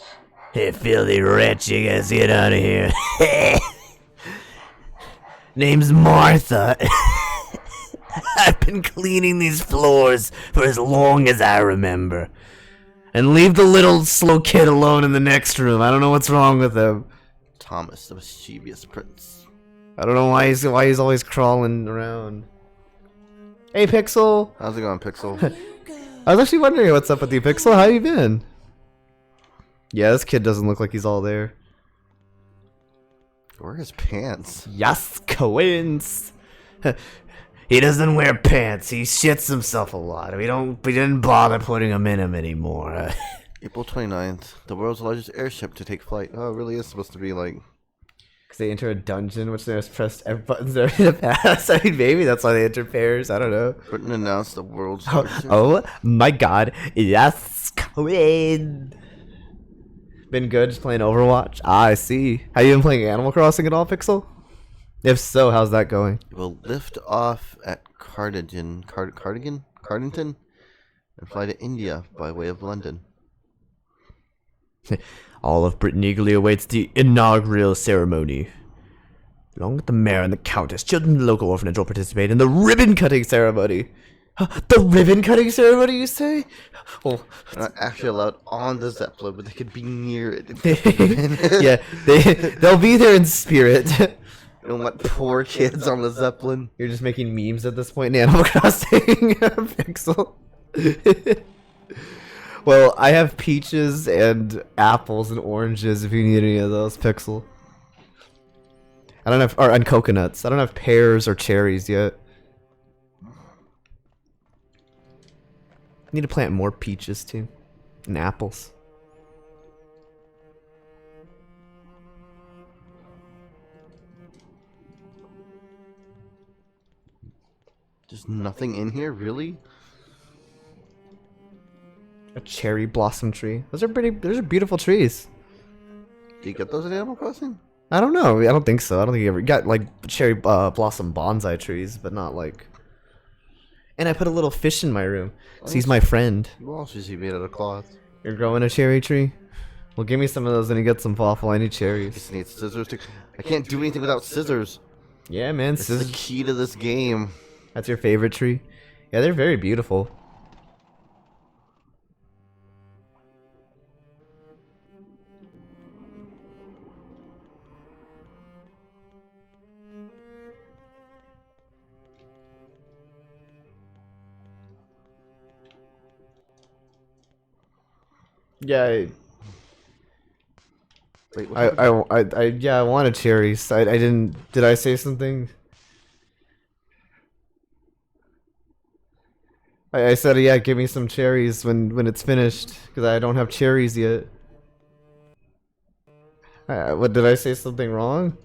Hey, filthy wretch, you guys get out of here. Name's Martha. I've been cleaning these floors for as long as I remember. And leave the little slow kid alone in the next room. I don't know what's wrong with him. Thomas, the mischievous prince. I don't know why he's always crawling around. Hey, Pixel. How's it going, Pixel? I was actually wondering what's up with you, Pixel. How you been? Yeah, this kid doesn't look like he's all there. Where are his pants? Yes, coins. He doesn't wear pants. He shits himself a lot. We didn't bother putting him in him anymore. April 29th, the world's largest airship to take flight. Oh, it really is supposed to be like... Because they enter a dungeon, which they just pressed F buttons there to pass. I mean, maybe that's why they enter pairs. I don't know. Britain announced the world's largest... Oh my god. Yes, coin. Been good just playing Overwatch? Ah, I see. Have you been playing Animal Crossing at all, Pixel? If so, how's that going? will lift off at Cardington, and fly to India by way of London. All of Britain eagerly awaits the inaugural ceremony. Along with the mayor and the countess, children in the local orphanage will participate in the ribbon cutting ceremony. The ribbon cutting ceremony, you say? Well, They're not actually allowed on the Zeppelin, but they could be near it. yeah, they'll be there in spirit. You don't want poor kids on the Zeppelin. You're just making memes at this point in Animal Crossing, Pixel. Well, I have peaches and apples and oranges if you need any of those, Pixel. I don't have, and coconuts. I don't have pears or cherries yet. I need to plant more peaches too, and apples. There's nothing in here, really? A cherry blossom tree. Those are beautiful trees. Do you get those in Animal Crossing? I don't know. I don't think so. I don't think you ever got like cherry blossom bonsai trees, but not like. And I put a little fish in my room. So he's my friend. What else is he made out of cloth? You're growing a cherry tree? Well, give me some of those and you get some waffle. I need cherries. Just need scissors to... I can't do anything without scissors. Yeah, man. This is the key to this game. That's your favorite tree? Yeah, they're very beautiful. Yeah, Wait, what happened? I wanted cherries. I didn't. Did I say something? I said, yeah, give me some cherries when it's finished, because I don't have cherries yet. What, did I say something wrong?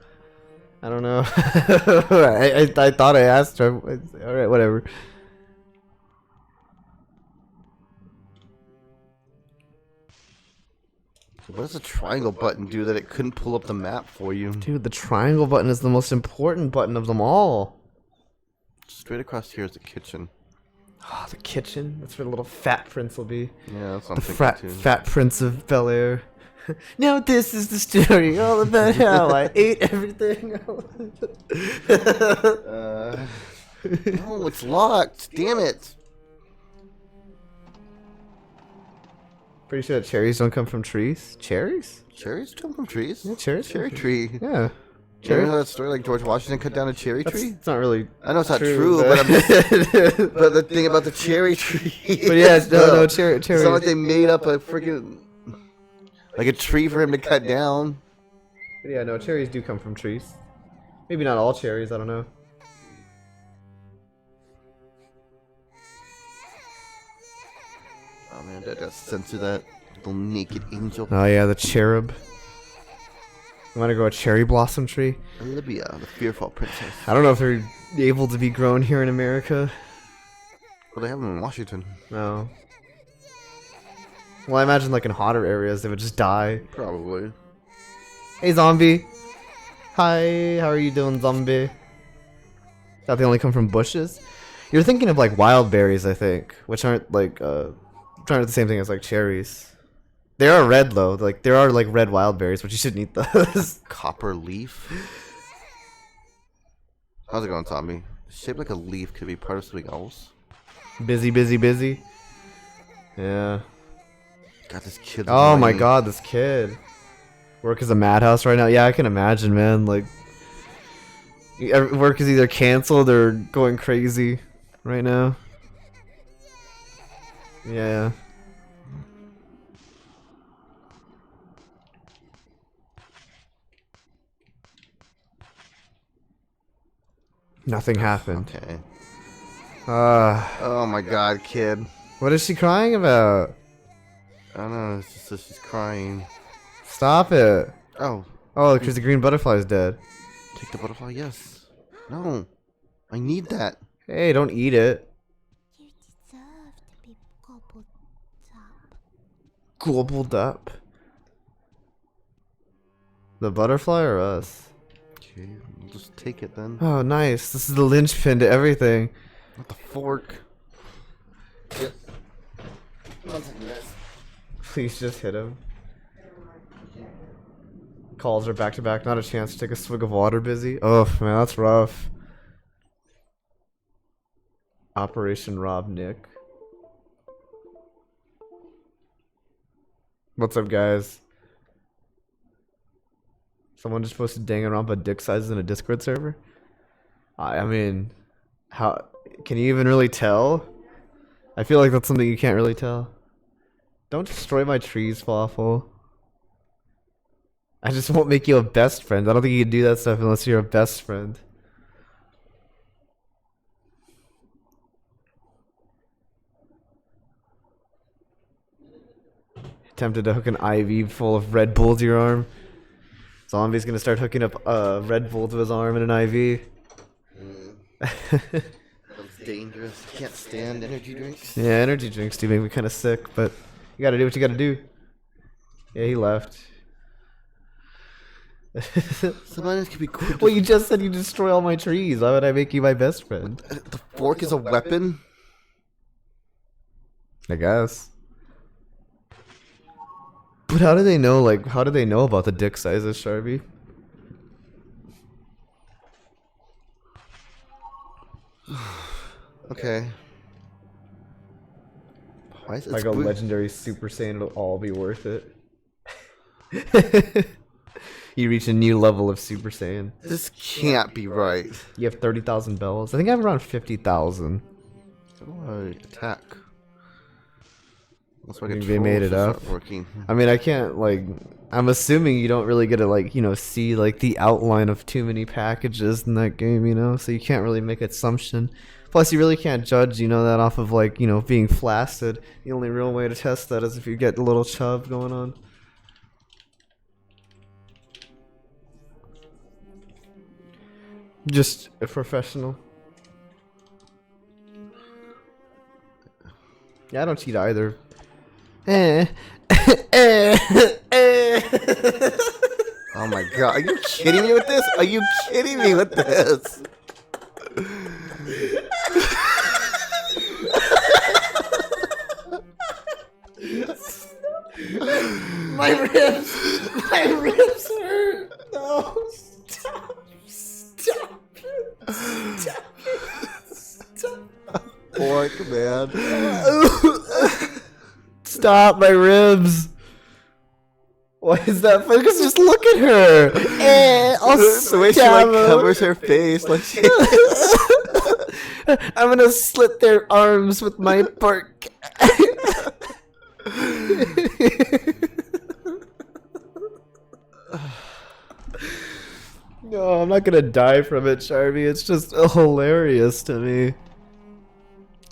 I don't know. I thought I asked her. Alright, whatever. What does the triangle button do that it couldn't pull up the map for you? Dude, the triangle button is the most important button of them all. Straight across here is the kitchen. Oh, the kitchen. That's where the little fat prince will be. Yeah, that's what The I'm thinking too. fat prince of Bel Air. Now this is the story all about how I ate everything. No, it's locked. Damn it. Pretty sure that cherries don't come from trees. Cherries? Cherries come from trees. Yeah, cherries. Cherry tree. Yeah. You ever know that story like George Washington cut down a cherry tree? It's not really. I know it's not true, but I'm just, but the thing about the cherry tree. But yeah, no, cherry. It's not like they made up a freaking like a tree for him to cut down. But yeah, no, cherries do come from trees. Maybe not all cherries. I don't know. man, I gotta censor that little naked angel. Oh yeah, the cherub. You want to grow a cherry blossom tree? Olivia, the fearful princess. I don't know if they're able to be grown here in America. Well, they have them in Washington. No. Well, I imagine like in hotter areas they would just die. Probably. Hey, zombie. Hi, how are you doing, zombie? Thought they only come from bushes? You're thinking of like wild berries, I think, which aren't like aren't the same thing as like cherries. They are red though. Like there are like red wild berries, but you shouldn't eat those. Copper leaf? How's it going, Tommy? Shaped like a leaf could be part of something else. Busy, busy, busy. Yeah. God, this kid's Oh my annoying. god, this kid. Work is a madhouse right now. Yeah, I can imagine, man. Like, work is either canceled or going crazy right now. Yeah. Nothing happened. Okay. Oh my god, kid. what is she crying about? I don't know, it's just that she's crying. Stop it. Oh, Oh, because the green butterfly is dead. take the butterfly, yes. No. I need that. Hey, don't eat it. You deserve to be gobbled up. Gobbled up. The butterfly or us? Okay, we'll just take it then. Oh, nice. This is the linchpin to everything. Not the fork. Please just hit him. Calls are back to back. Not a chance to take a swig of water, busy. Oh, man, that's rough. Operation Rob Nick. What's up, guys? Someone just posted Danganronpa dick sizes in a Discord server? I mean, how can you even really tell? I feel like that's something you can't really tell. Don't destroy my trees, Fawful. I just won't make you a best friend. I don't think you can do that stuff unless you're a best friend. Tempted to hook an IV full of Red Bull to your arm. Zombie's gonna start hooking up Red Bull to his arm in an IV. That's dangerous. I can't stand energy drinks. Yeah, energy drinks do make me kind of sick, but you gotta do what you gotta do. Yeah, he left. Sometimes can be quick. Well, you just said you destroy all my trees. Why would I make you my best friend? The fork is a weapon? I guess. But how do they know, like, how do they know about the dick sizes, Sharpie? Okay. Why is it Like a squid- legendary Super Saiyan, it'll all be worth it. You reach a new level of Super Saiyan. This can't be right. You have 30,000 bells. I think I have around 50,000. How do I attack? That's why I Think get they made trolls it to up? start working. I mean, I can't, like, I'm assuming you don't really get to, like, you know, see, like, the outline of too many packages in that game, you know? So you can't really make assumption. Plus, you really can't judge, you know, that off of, like, you know, being flaccid. The only real way to test that is if you get a little chub going on. Just a professional. Yeah, I don't cheat either. Oh my god, are you kidding me with this? Are you kidding me with this? My ribs hurt. No, stop. Fork, man. Stop my ribs. Why is that? Focus, just look at her. I'll The way she like covers her face, like she... I'm gonna slit their arms with my bark. No, I'm not gonna die from it, Charmy. It's just hilarious to me.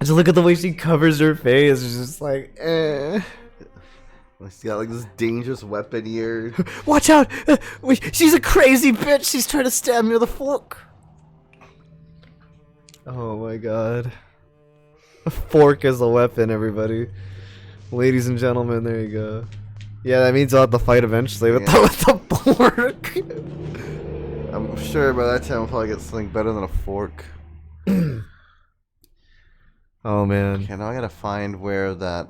Just look at the way she covers her face. It's just like, eh. She's got like this dangerous weapon here. Watch out! She's a crazy bitch. She's trying to stab me with a fork. Oh my god. A fork is a weapon, everybody. Ladies and gentlemen, there you go. Yeah, that means I'll have to fight eventually with, Yeah. with the fork. I'm sure by that time I'll probably get something better than a fork. Oh man. Okay, now I gotta find where that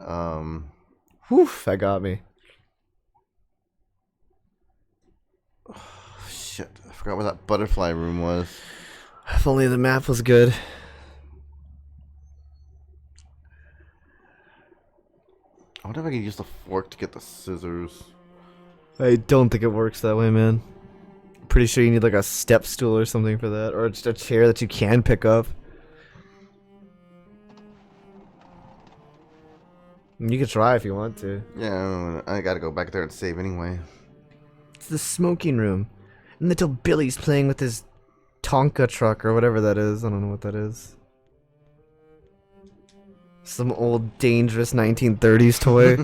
Whew, that got me. shit, I forgot where that butterfly room was. If only the map was good. I wonder if I can use the fork to get the scissors. I don't think it works that way, man. Pretty sure you need like a step stool or something for that, or just a chair that you can pick up. You can try if you want to. Yeah, I gotta go back there and save anyway. It's the smoking room. And little Billy's playing with his Tonka truck or whatever that is. I don't know what that is. Some old dangerous 1930s toy.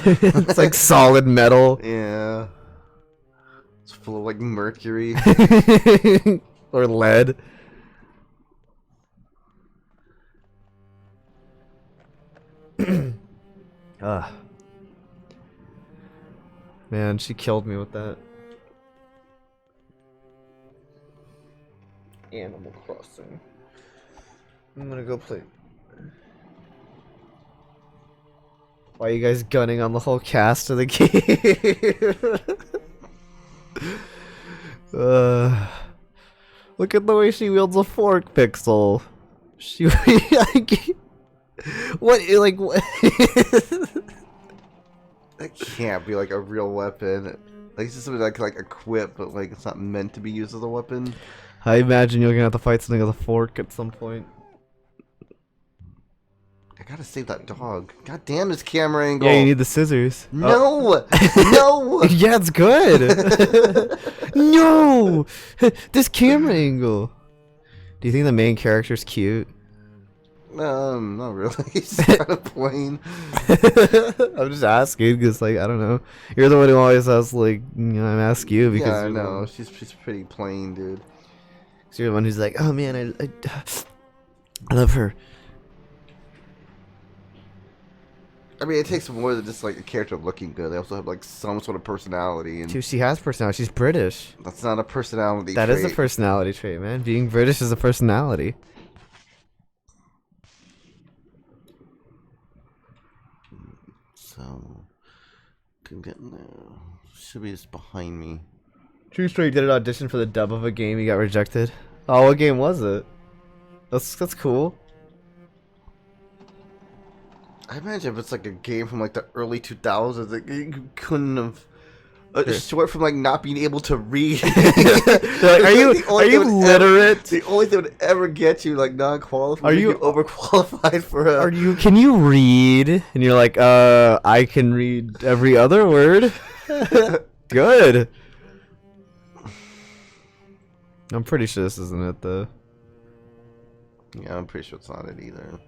It's like solid metal. Yeah. It's full of like mercury. Or lead. Man, she killed me with that. Animal Crossing. I'm gonna go play. Why are you guys gunning on the whole cast of the game? Look at the way she wields a fork, Pixel. She like, what like what? That can't be like a real weapon. Like it's just something I can like equip, but like it's not meant to be used as a weapon. I imagine you're gonna have to fight something with a fork at some point. I gotta save that dog. God damn this camera angle. Yeah, you need the scissors. No! No! Yeah, it's good. No, this camera angle. Do you think the main character's cute? Not really. He's kind of plain. I'm just asking because, like, I don't know. You're the one who always asks, like, you know, I'm asking you because Yeah, I you're the know. one- She's pretty plain, dude. 'cause you're the one who's like, oh man, I love her. I mean, it takes more than just like a character looking good. They also have like some sort of personality, and Dude, she has personality. She's British. that's not a personality. That is trait. a personality trait, man. Being British is a personality. So, can get in there. Should be just behind me. True story. You did an audition for the dub of a game. You got rejected. Oh, what game was it? That's cool. I imagine if it's like a game from like the early 2000s, like, you couldn't have. Short from like not being able to read. Like, are you literate? The only thing that would ever get you like non-qualified. Are you- overqualified for a? Are you? Can you read? And you're like, I can read every other word. Good. I'm pretty sure this isn't it though. Yeah, I'm pretty sure it's not it either.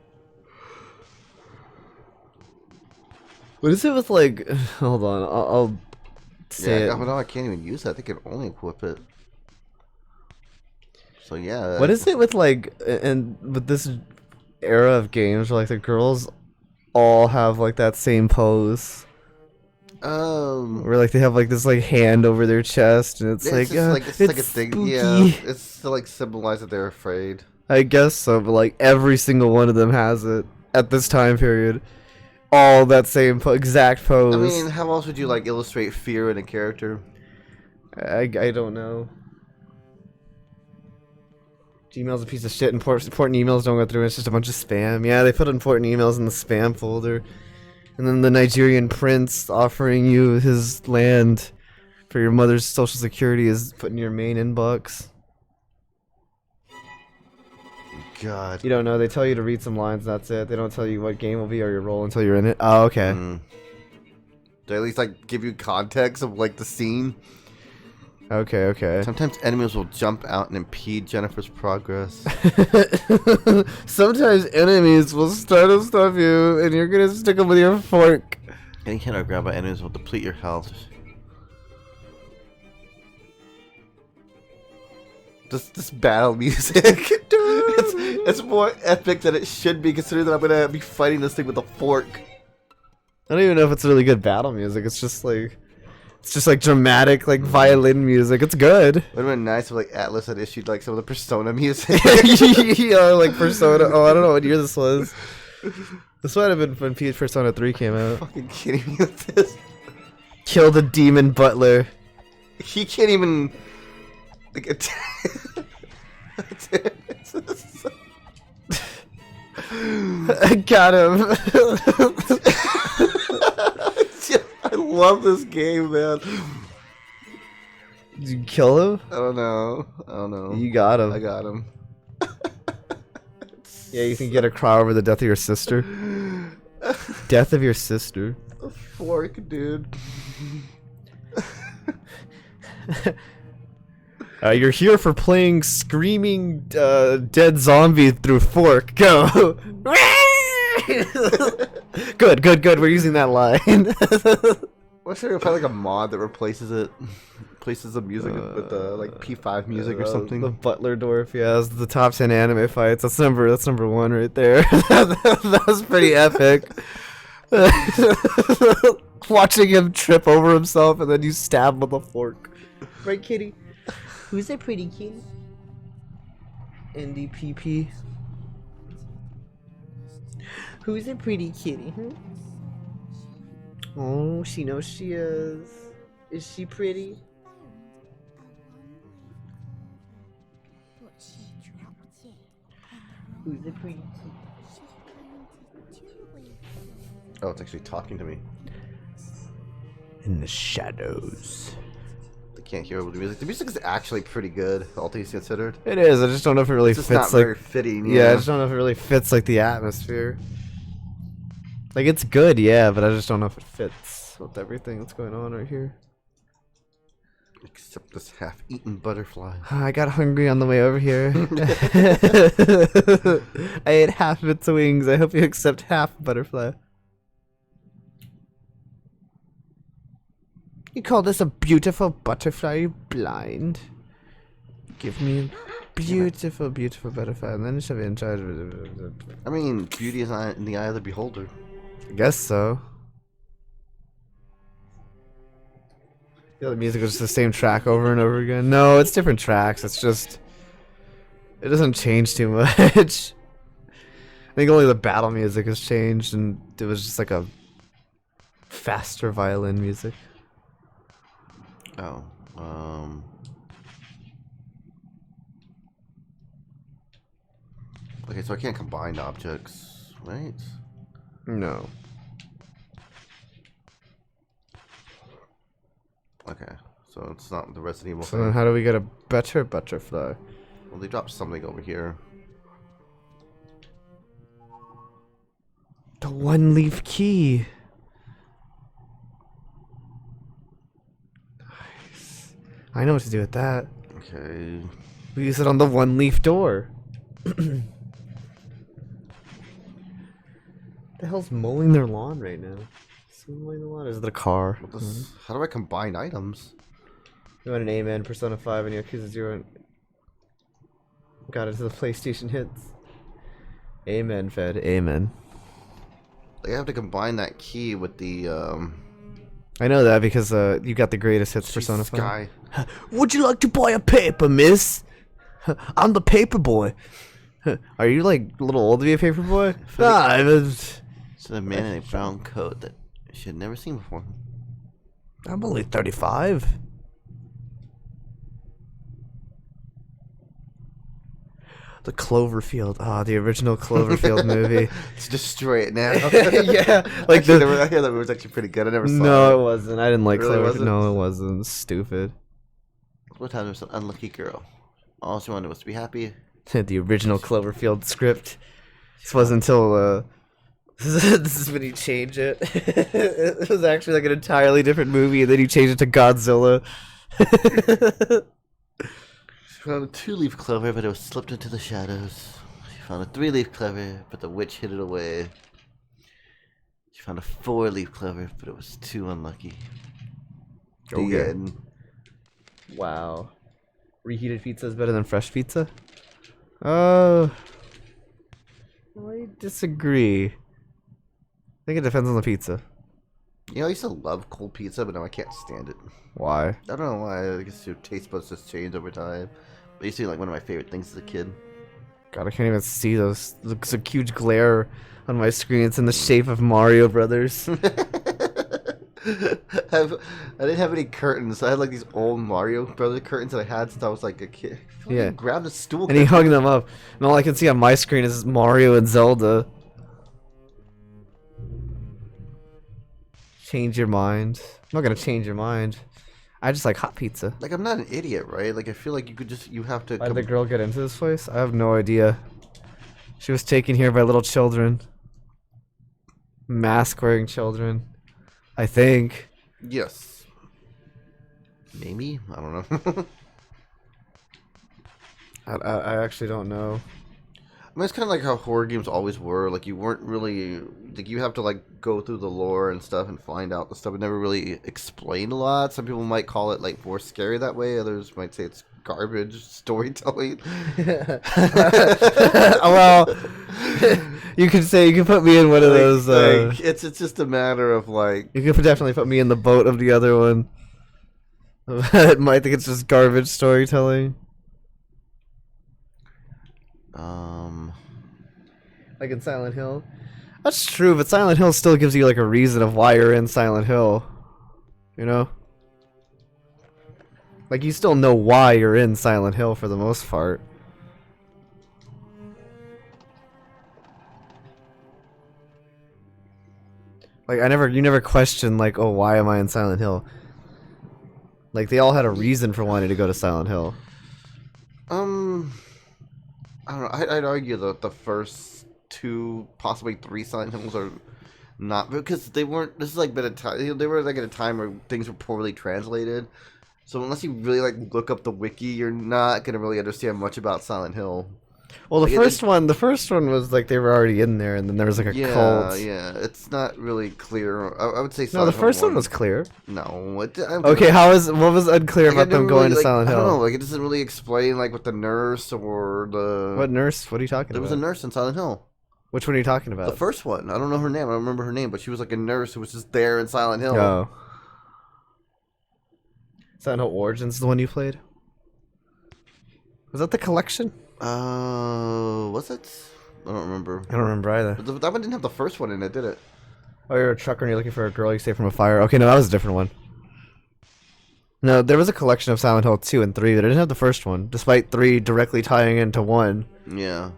What is it with like? Hold on, I'll say Yeah, it. no, I can't even use that. I think I can only equip it. So yeah. What is it with like, and with this era of games where like the girls all have like that same pose, where like they have like this like hand over their chest, and it's like, it's it's like a thing. spooky. Yeah, it's to like symbolize that they're afraid. I guess so, but like every single one of them has it at this time period. All that same exact pose. I mean, how else would you like illustrate fear in a character? I don't know. Gmail's a piece of shit. Important emails don't go through. It's just a bunch of spam. Yeah, they put important emails in the spam folder. And then the Nigerian prince offering you his land for your mother's social security is put in your main inbox. God. You don't know. They tell you to read some lines and that's it. They don't tell you what game will be or your role until you're in it. Oh, okay. Do they at least like give you context of like the scene? Okay. Sometimes enemies will jump out and impede Jennifer's progress. Sometimes enemies will start to stuff you, and you're gonna stick them with your fork. Getting hit or grabbed by enemies will deplete your health. This battle music, it's more epic than it should be, considering that I'm gonna be fighting this thing with a fork. I don't even know if it's really good battle music. It's just like dramatic, like violin music. It's good. Would have been nice if like Atlas had issued like some of the Persona music. Yeah, like Persona. Oh, I don't know what year this was. This might have been when Persona 3 came out. Fucking kidding me with this? Kill the demon butler. He can't even like I got him. I love this game, man. Did you kill him? I don't know. You got him. I got him. Yeah, you can get a cry over the death of your sister. Death of your sister. A fork, dude. You're here for playing screaming dead zombie through fork. Go. Good. We're using that line. What's there if I like a mod that replaces it? Replaces the music with the like P5 music or something? The Butler Dwarf, yeah, it's the top 10 anime fights. That's number 1 right there. That was pretty epic. Watching him trip over himself and then you stab him with a fork. Right, kitty? Who's a pretty kitty? NDPP. Who's a pretty kitty? Oh, she knows she is. Is she pretty? Who's a pretty kitty? Oh, it's actually talking to me. In the shadows. I can't hear the music. The music is actually pretty good, all things considered. It is. I just don't know if it really It's just fits not very like. fitting. Yeah, I just don't know if it really fits like the atmosphere. Like it's good, yeah, but I just don't know if it fits with everything that's going on right here. Except this half-eaten butterfly. I got hungry on the way over here. I ate half of its wings. I hope you accept half butterfly. You call this a beautiful butterfly? You blind. Give me a beautiful, beautiful butterfly, and then you shall be in charge of it. I mean, beauty is not in the eye of the beholder. I guess so. Yeah, the music was just the same track over and over again. No, it's different tracks. It's just... It doesn't change too much. I think only the battle music has changed, and it was just like a faster violin music. Oh, okay, so I can't combine objects, right? No. Okay, so it's not the Resident Evil So thing. then how do we get a better butterfly? Well, they dropped something over here. The one-leaf key. Nice. I know what to do with that. Okay. We use it on the one-leaf door. The hell's mowing their lawn right now? Someone mowing the lawn? Is it a car? What this, How do I combine items? You want an Amen, Persona 5, and Yakuza 0. Got it to the PlayStation hits. Amen, Fed. Amen. Like, I have to combine that key with the, I know that because you got the greatest hits Persona 5. Sky. Would you like to buy a paper, miss? I'm the paper boy. Are you like a little old to be a paper boy? Nah, I was... It's a man in a brown coat that she had never seen before. I'm only 35. The Cloverfield. Ah, the original Cloverfield movie. Let's destroy it now. Yeah, Like like the... I hear that movie was actually pretty good. I never saw it. No, it wasn't. I didn't like Really Cloverfield. wasn't? No, it wasn't. It was stupid. What time was an unlucky girl? All she wanted was to be happy. The original Cloverfield script. This wasn't until this is when he changed it. It was actually like an entirely different movie, and then he changed it to Godzilla. She found a 2-leaf clover, but it was slipped into the shadows. She found a 3-leaf clover, but the witch hid it away. She found a 4-leaf clover, but it was too unlucky. The Okay. end. Wow. Reheated pizza is better than fresh pizza? I disagree. I think it depends on the pizza. You know, I used to love cold pizza, but now I can't stand it. Why? I don't know why. I guess your taste buds just change over time. But it used to be like one of my favorite things as a kid. God, I can't even see those. There's a huge glare on my screen. It's in the shape of Mario Brothers. I didn't have any curtains. So I had like these old Mario Brothers curtains that I had since I was like a kid. Yeah. Grabbed a stool. And he hung them up. And all I can see on my screen is Mario and Zelda. Change your mind. I'm not gonna change your mind. I just like hot pizza. Like, I'm not an idiot, right? Like, I feel like you have to. Why did the girl get into this place? I have no idea. She was taken here by little children. Mask-wearing children. I think. Yes. Maybe? I don't know. I actually don't know. I mean, it's kind of like how horror games always were. Like, you weren't really... Like, you have to, like, go through the lore and stuff and find out the stuff. It never really explained a lot. Some people might call it, like, more scary that way. Others might say it's garbage storytelling. Well, you could say, you could put me in one of those... Like, it's just a matter of, like... You could definitely put me in the boat of the other one. I might think it's just garbage storytelling. Like in Silent Hill. That's true, but Silent Hill still gives you like a reason of why you're in Silent Hill. You know? Like you still know why you're in Silent Hill for the most part. Like you never question like, oh, why am I in Silent Hill? Like they all had a reason for wanting to go to Silent Hill. I don't know. I'd argue that the first 2, possibly 3 Silent Hills are not, because they weren't. This is like been a time. They were like at a time where things were poorly translated. So unless you really like look up the wiki, you're not gonna really understand much about Silent Hill. Well, Like, the first one was like they were already in there, and then there was like a cult. Yeah. It's not really clear. I would say No, Silent the Hill first one 1 was clear. No. Okay, what was unclear Like, it about them didn't going really, to Silent I don't know. Hill? Like, it doesn't really explain like with the nurse or the. What nurse? What are you talking There was about? a nurse in Silent Hill. Which one are you talking about? The first one. I don't know her name. I don't remember her name, but she was like a nurse who was just there in Silent Hill. Oh. Silent Hill Origins is the one you played? Was that the collection? Was it? I don't remember. I don't remember either. But that one didn't have the first one in it, did it? Oh, you're a trucker and you're looking for a girl you save from a fire. Okay, no, that was a different one. No, there was a collection of Silent Hill 2 and 3, but it didn't have the first one, despite 3 directly tying into 1. Yeah.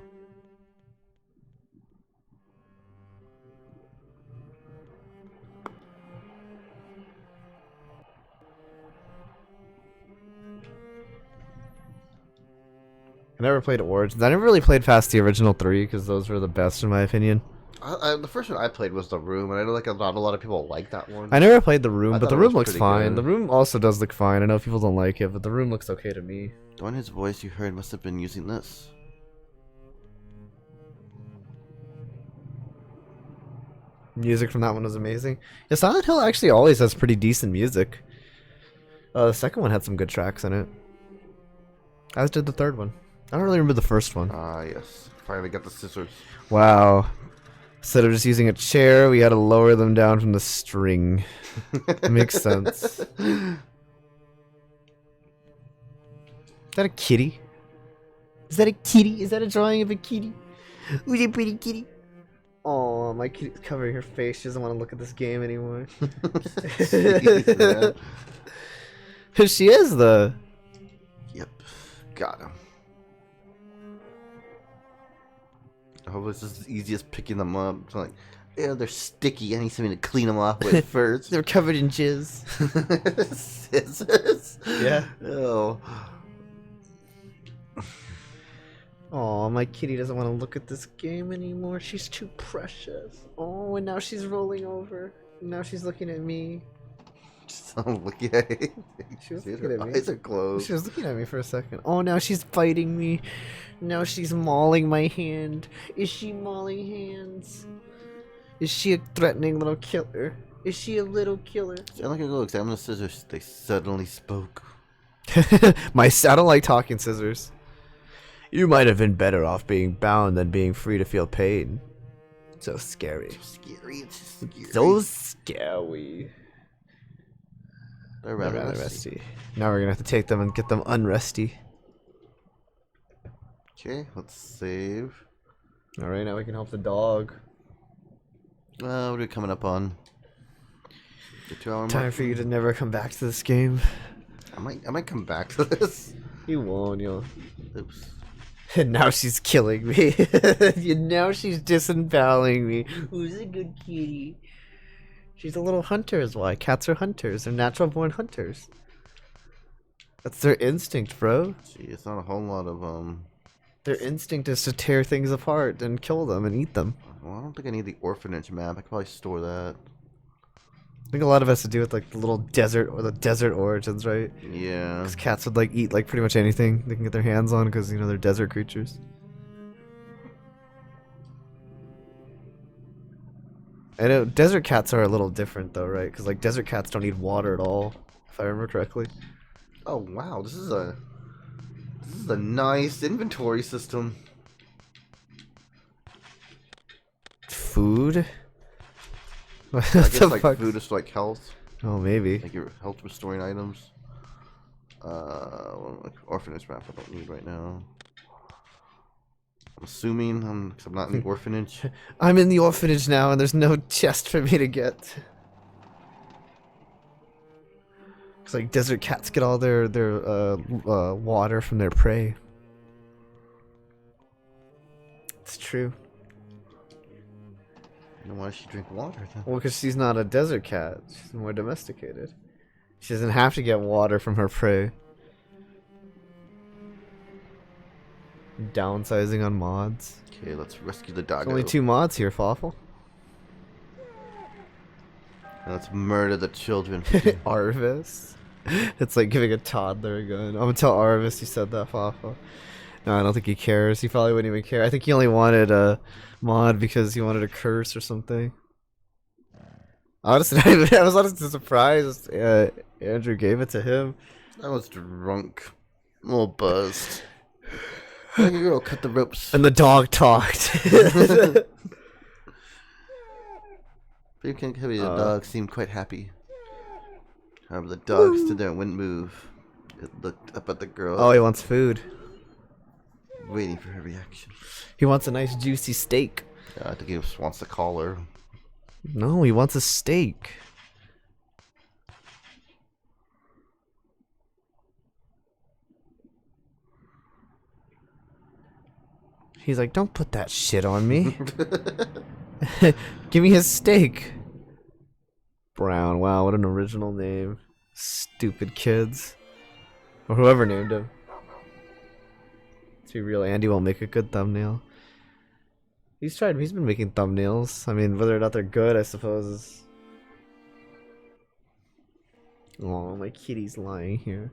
I never played Origins. I never really played past the original 3, because those were the best in my opinion. The first one I played was The Room, and I know like a lot of people like that one. I never played The Room, I but thought The it Room was looks pretty fine. good. The Room also does look fine. I know people don't like it, but The Room looks okay to me. The one whose voice you heard must have been using this. Music from that one was amazing. Yeah, Silent Hill actually always has pretty decent music. The second one had some good tracks in it. As did the third one. I don't really remember the first one. Ah, yes. Finally got the scissors. Wow. Instead of just using a chair, we had to lower them down from the string. Makes sense. Is that a kitty? Is that a kitty? Is that a drawing of a kitty? Who's a pretty kitty? Oh, my kitty's covering her face. She doesn't want to look at this game anymore. Jeez, man. She is, though. Yep. Got him. I hope it's just as easy as picking them up. It's like, yeah, they're sticky. I need something to clean them off with first. They're covered in jizz. Scissors. Yeah. Oh. Oh, my kitty doesn't want to look at this game anymore. She's too precious. Oh, and now she's rolling over. Now she's looking at me. I'm looking at it. She was See, looking her at me. eyes are closed. She was looking at me for a second. Oh, now she's biting me. Now she's mauling my hand. Is she mauling hands? Is she a threatening little killer? Is she a little killer? I'm not gonna go examine the scissors. They suddenly spoke. I don't like talking scissors. You might have been better off being bound than being free to feel pain. So scary. Scary. It's just scary. So scary. They're They're rather rather rusty. rusty. Now we're gonna have to take them and get them unrusty. Okay, let's save. Alright, now we can help the dog. What are we coming up on? The 2 hour Time mark? for you to never come back to this game. I might come back to this. You won't, you'll. Oops. And now she's killing me. Now she's disemboweling me. Who's a good kitty? She's a little hunter is why. Cats are hunters. They're natural born hunters. That's their instinct, bro. Gee, it's not a whole lot of Their instinct is to tear things apart and kill them and eat them. Well, I don't think I need the orphanage map. I could probably store that. I think a lot of it has to do with like the little desert or the desert origins, right? Yeah. Because cats would like eat like pretty much anything they can get their hands on because you know they're desert creatures. I know desert cats are a little different though, right? Because like desert cats don't need water at all, if I remember correctly. Oh wow, this is a nice inventory system. Food? What I guess the like fuck? food is like health, Oh, maybe. like your health restoring items. Well, like orphanage map I don't need right now. I'm assuming cause I'm not in the orphanage. I'm in the orphanage now, and there's no chest for me to get. Cause like desert cats get all their water from their prey. It's true. Then why does she drink water then? Well, because she's not a desert cat. She's more domesticated. She doesn't have to get water from her prey. Downsizing on mods. Okay, let's rescue the There's doggo. only 2 mods here, Fawful. And let's murder the children. Arvis. It's like giving a toddler a gun. I'm gonna tell Arvis you said that, Fawful. No, I don't think he cares. He probably wouldn't even care. I think he only wanted a mod because he wanted a curse or something. Honestly, I was honestly surprised Andrew gave it to him. I was drunk. A little buzzed. Like a girl, cut the ropes. And the dog talked. Babe can't the dog seemed quite happy. However, the dog stood there and wouldn't move. It looked up at the girl, Oh, he wants food. waiting for her reaction. He wants a nice juicy steak. I think he just wants to call her. No, he wants a steak. He's like, don't put that shit on me. Give me his steak. Brown, wow, what an original name. Stupid kids. Or whoever named him. To be real, Andy won't make a good thumbnail. He's been making thumbnails. I mean, whether or not they're good, I suppose is... Oh, my kitty's lying here.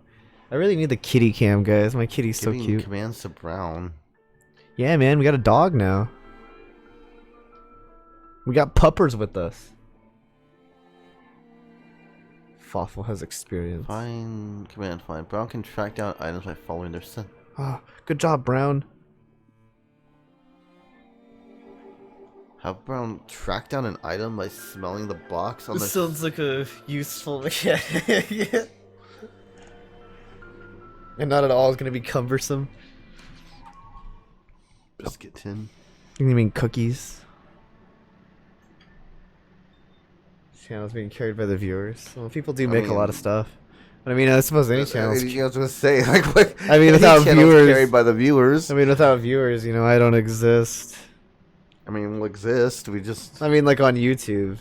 I really need the kitty cam, guys. My kitty's so Giving cute. commands to Brown. Yeah, man, we got a dog now. We got puppers with us. Fawful has experience. Find command find. Brown can track down items by following their scent. Ah, good job, Brown. Have Brown track down an item by smelling the box on the sounds like a useful mechanic. And not at all is going to be cumbersome. biscuit tin. You mean cookies? Channel's being carried by the viewers. Well, people do make a lot of stuff. But I mean, I suppose any channel's... I was gonna say, like, what? I mean, any without channel's viewers... carried by the viewers. I mean, without viewers, you know, I don't exist. I mean, we'll exist. We just I mean, like on YouTube.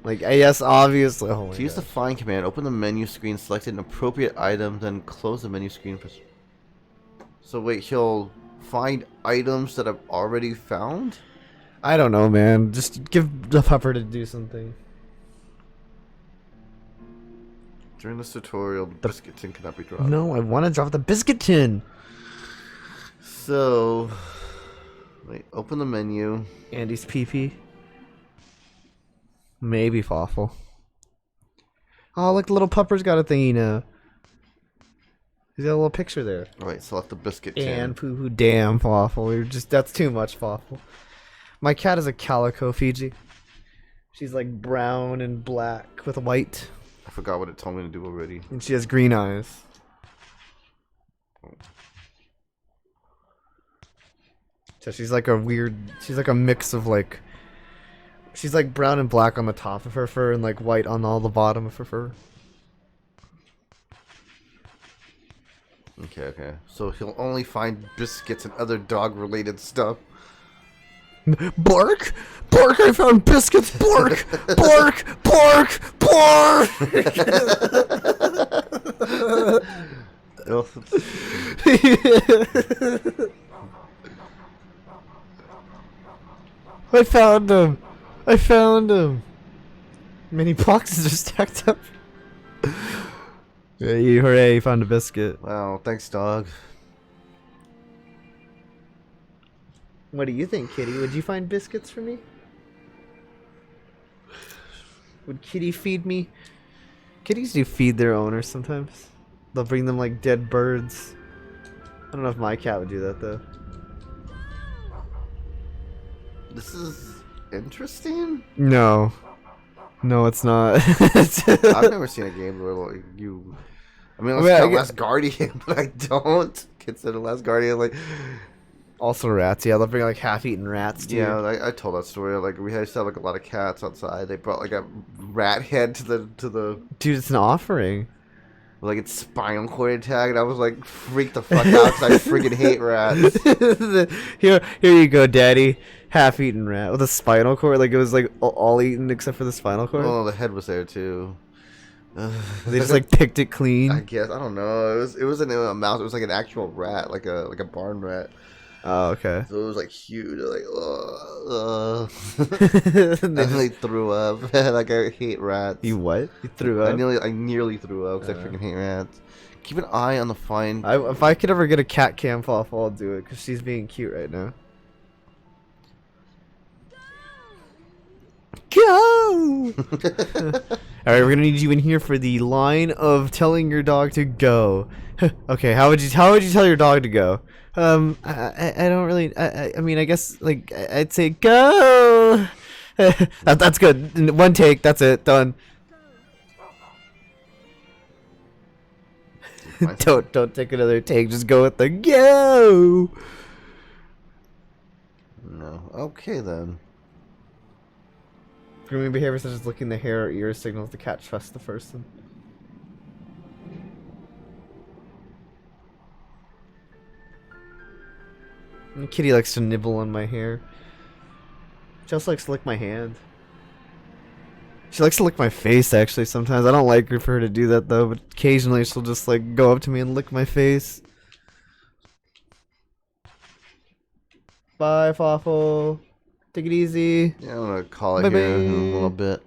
Like, yes, obviously. Oh my to use the God. find command. Open the menu screen, select an appropriate item, then close the menu screen. So wait, he'll find items that I've already found. I don't know, man. Just give the pupper to do something. During this tutorial, the biscuit tin cannot be dropped. No, I want to drop the biscuit tin. So, wait, open the menu. Andy's pee-pee. Maybe Fawful. Oh, look, the little pupper's got a thingy now. He's got a little picture there. All right, select the biscuit tin. And poo-poo, damn, Fawful. That's too much, Fawful. My cat is a calico Fiji. She's like brown and black with white. I forgot what it told me to do already. And she has green eyes. So she's like a mix of like, she's like brown and black on the top of her fur and like white on all the bottom of her fur. Okay. So he'll only find biscuits and other dog-related stuff. Bark! Bark! I found biscuits! Bark! Bark! Bark! Bark! I found him! I found him! Many boxes are stacked up. Hey, hooray, you found a biscuit. Wow, thanks, dog. What do you think, Kitty? Would you find biscuits for me? Would Kitty feed me? Kitties do feed their owners sometimes. They'll bring them like dead birds. I don't know if my cat would do that though. This is interesting. No. No, it's not. I've never seen a game where like you. I mean, let's count Last Guardian, but I don't consider Last Guardian like. Also rats, yeah, they'll bring like half-eaten rats too. Yeah, I told that story. Like we used to have like a lot of cats outside. They brought like a rat head to the Dude, it's an offering. like its spinal cord intact. And I was like freaked the fuck out because I freaking hate rats. Here you go, Daddy. Half-eaten rat with a spinal cord. Like it was like all eaten except for the spinal cord. Oh, the head was there too. They just like picked it clean. I guess I don't know. It wasn't a mouse. It was like an actual rat, like a barn rat. Oh, okay. So it was like huge. Like, I nearly threw up. Like I hate rats. You what? You threw up? I nearly threw up because I freaking hate rats. Keep an eye on the find. If I could ever get a cat cam off, I'll do it because she's being cute right now. Go! Alright, we're gonna need you in here for the line of telling your dog to go. Okay, how would you tell your dog to go? I don't really. I mean, I guess like I'd say go. That's good. One take. That's it. Done. Don't take another take. Just go with the go. No. Okay then. Grooming behavior such as licking the hair or ears signals the cat trusts the person. And Kitty likes to nibble on my hair. She also likes to lick my hand. She likes to lick my face, actually, sometimes. I don't like for her to do that, though, but occasionally she'll just, like, go up to me and lick my face. Bye, Fawful. Take it easy. Yeah, I'm gonna call it Bye-bye. here in a little bit.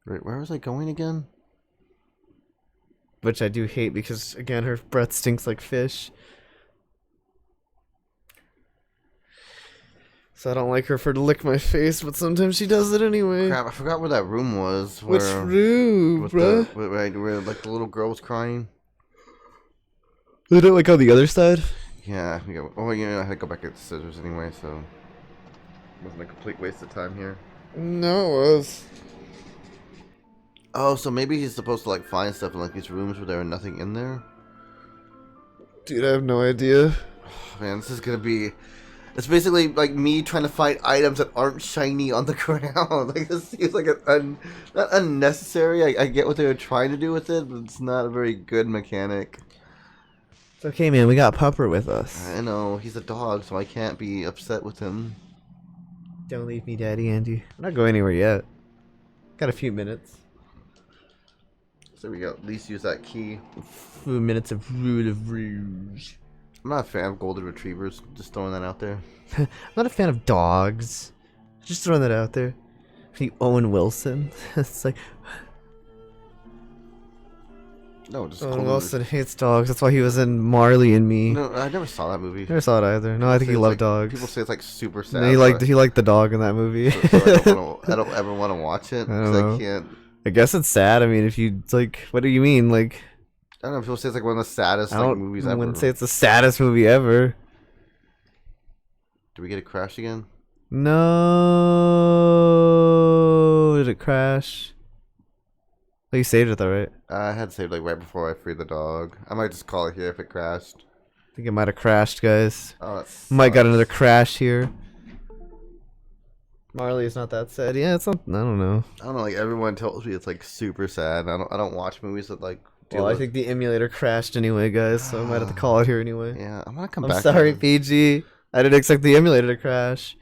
Wait, where was I going again? Which I do hate because, again, her breath stinks like fish. So I don't like her for to lick my face, but sometimes she does it anyway. Crap, I forgot where that room was. Which room, with bruh? where like the little girl was crying. Is it like on the other side? Yeah, I had to go back at the scissors anyway, so it wasn't a complete waste of time here. No, it was. Oh, so maybe he's supposed to like find stuff in like these rooms where there are nothing in there. Dude, I have no idea. Oh, man, this is gonna be. It's basically like me trying to find items that aren't shiny on the ground. Like this seems like not unnecessary. I get what they were trying to do with it, but it's not a very good mechanic. It's okay, man. We got Pupper with us. I know he's a dog, so I can't be upset with him. Don't leave me, Daddy Andy. I'm not going anywhere yet. Got a few minutes. So we got at least use that key. A few minutes of Rule of Rouge. I'm not a fan of golden retrievers. Just throwing that out there. I'm not a fan of dogs. Just throwing that out there. Owen Wilson. It's like No, just Owen Coleman. Wilson hates dogs. That's why he was in Marley and Me. No, I never saw that movie. Never saw it either. No, I think Say he it's loved like- dogs. People say it's like super sad. And he liked the dog in that movie. So I don't ever want to watch it I don't because know. I can't. I guess it's sad. I mean, if you it's like, what do you mean? Like, I don't know. People say it's like one of the saddest I like don't. movies I ever. wouldn't say it's the saddest movie ever. Do we get a crash again? No, did it crash? Oh, you saved it though, right? I had saved like right before I freed the dog. I might just call it here if it crashed. I think it might have crashed, guys. Oh, that Might got sucks. another crash here. Marley is not that sad. Yeah, it's not. I don't know. I don't know. Like everyone tells me it's like super sad. I don't watch movies that like. deal Well, I with- think the emulator crashed anyway, guys. So I might have to call it here anyway. Yeah, I'm gonna come I'm back. sorry, to it. PG. I didn't expect the emulator to crash.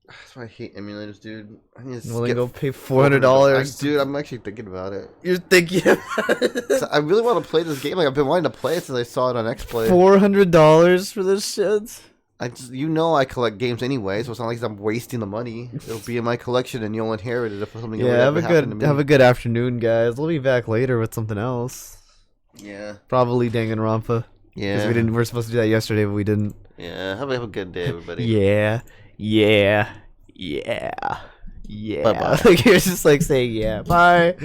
That's why I hate emulators, dude. I need to Well, then skip go pay $400. Dude, I'm actually thinking about it. You're thinking So I really want to play this game. Like I've been wanting to play it since I saw it on XPlay. $400 for this shit? I just, I collect games anyway, so it's not like I'm wasting the money. It'll be in my collection, and you'll inherit it if something. Yeah, have a good afternoon, guys. We'll be back later with something else. Yeah, Probably Danganronpa. Because yeah, we were supposed to do that yesterday, but we didn't. yeah. Have a good day, everybody. Yeah. Bye-bye. Like you're just like saying yeah. Bye.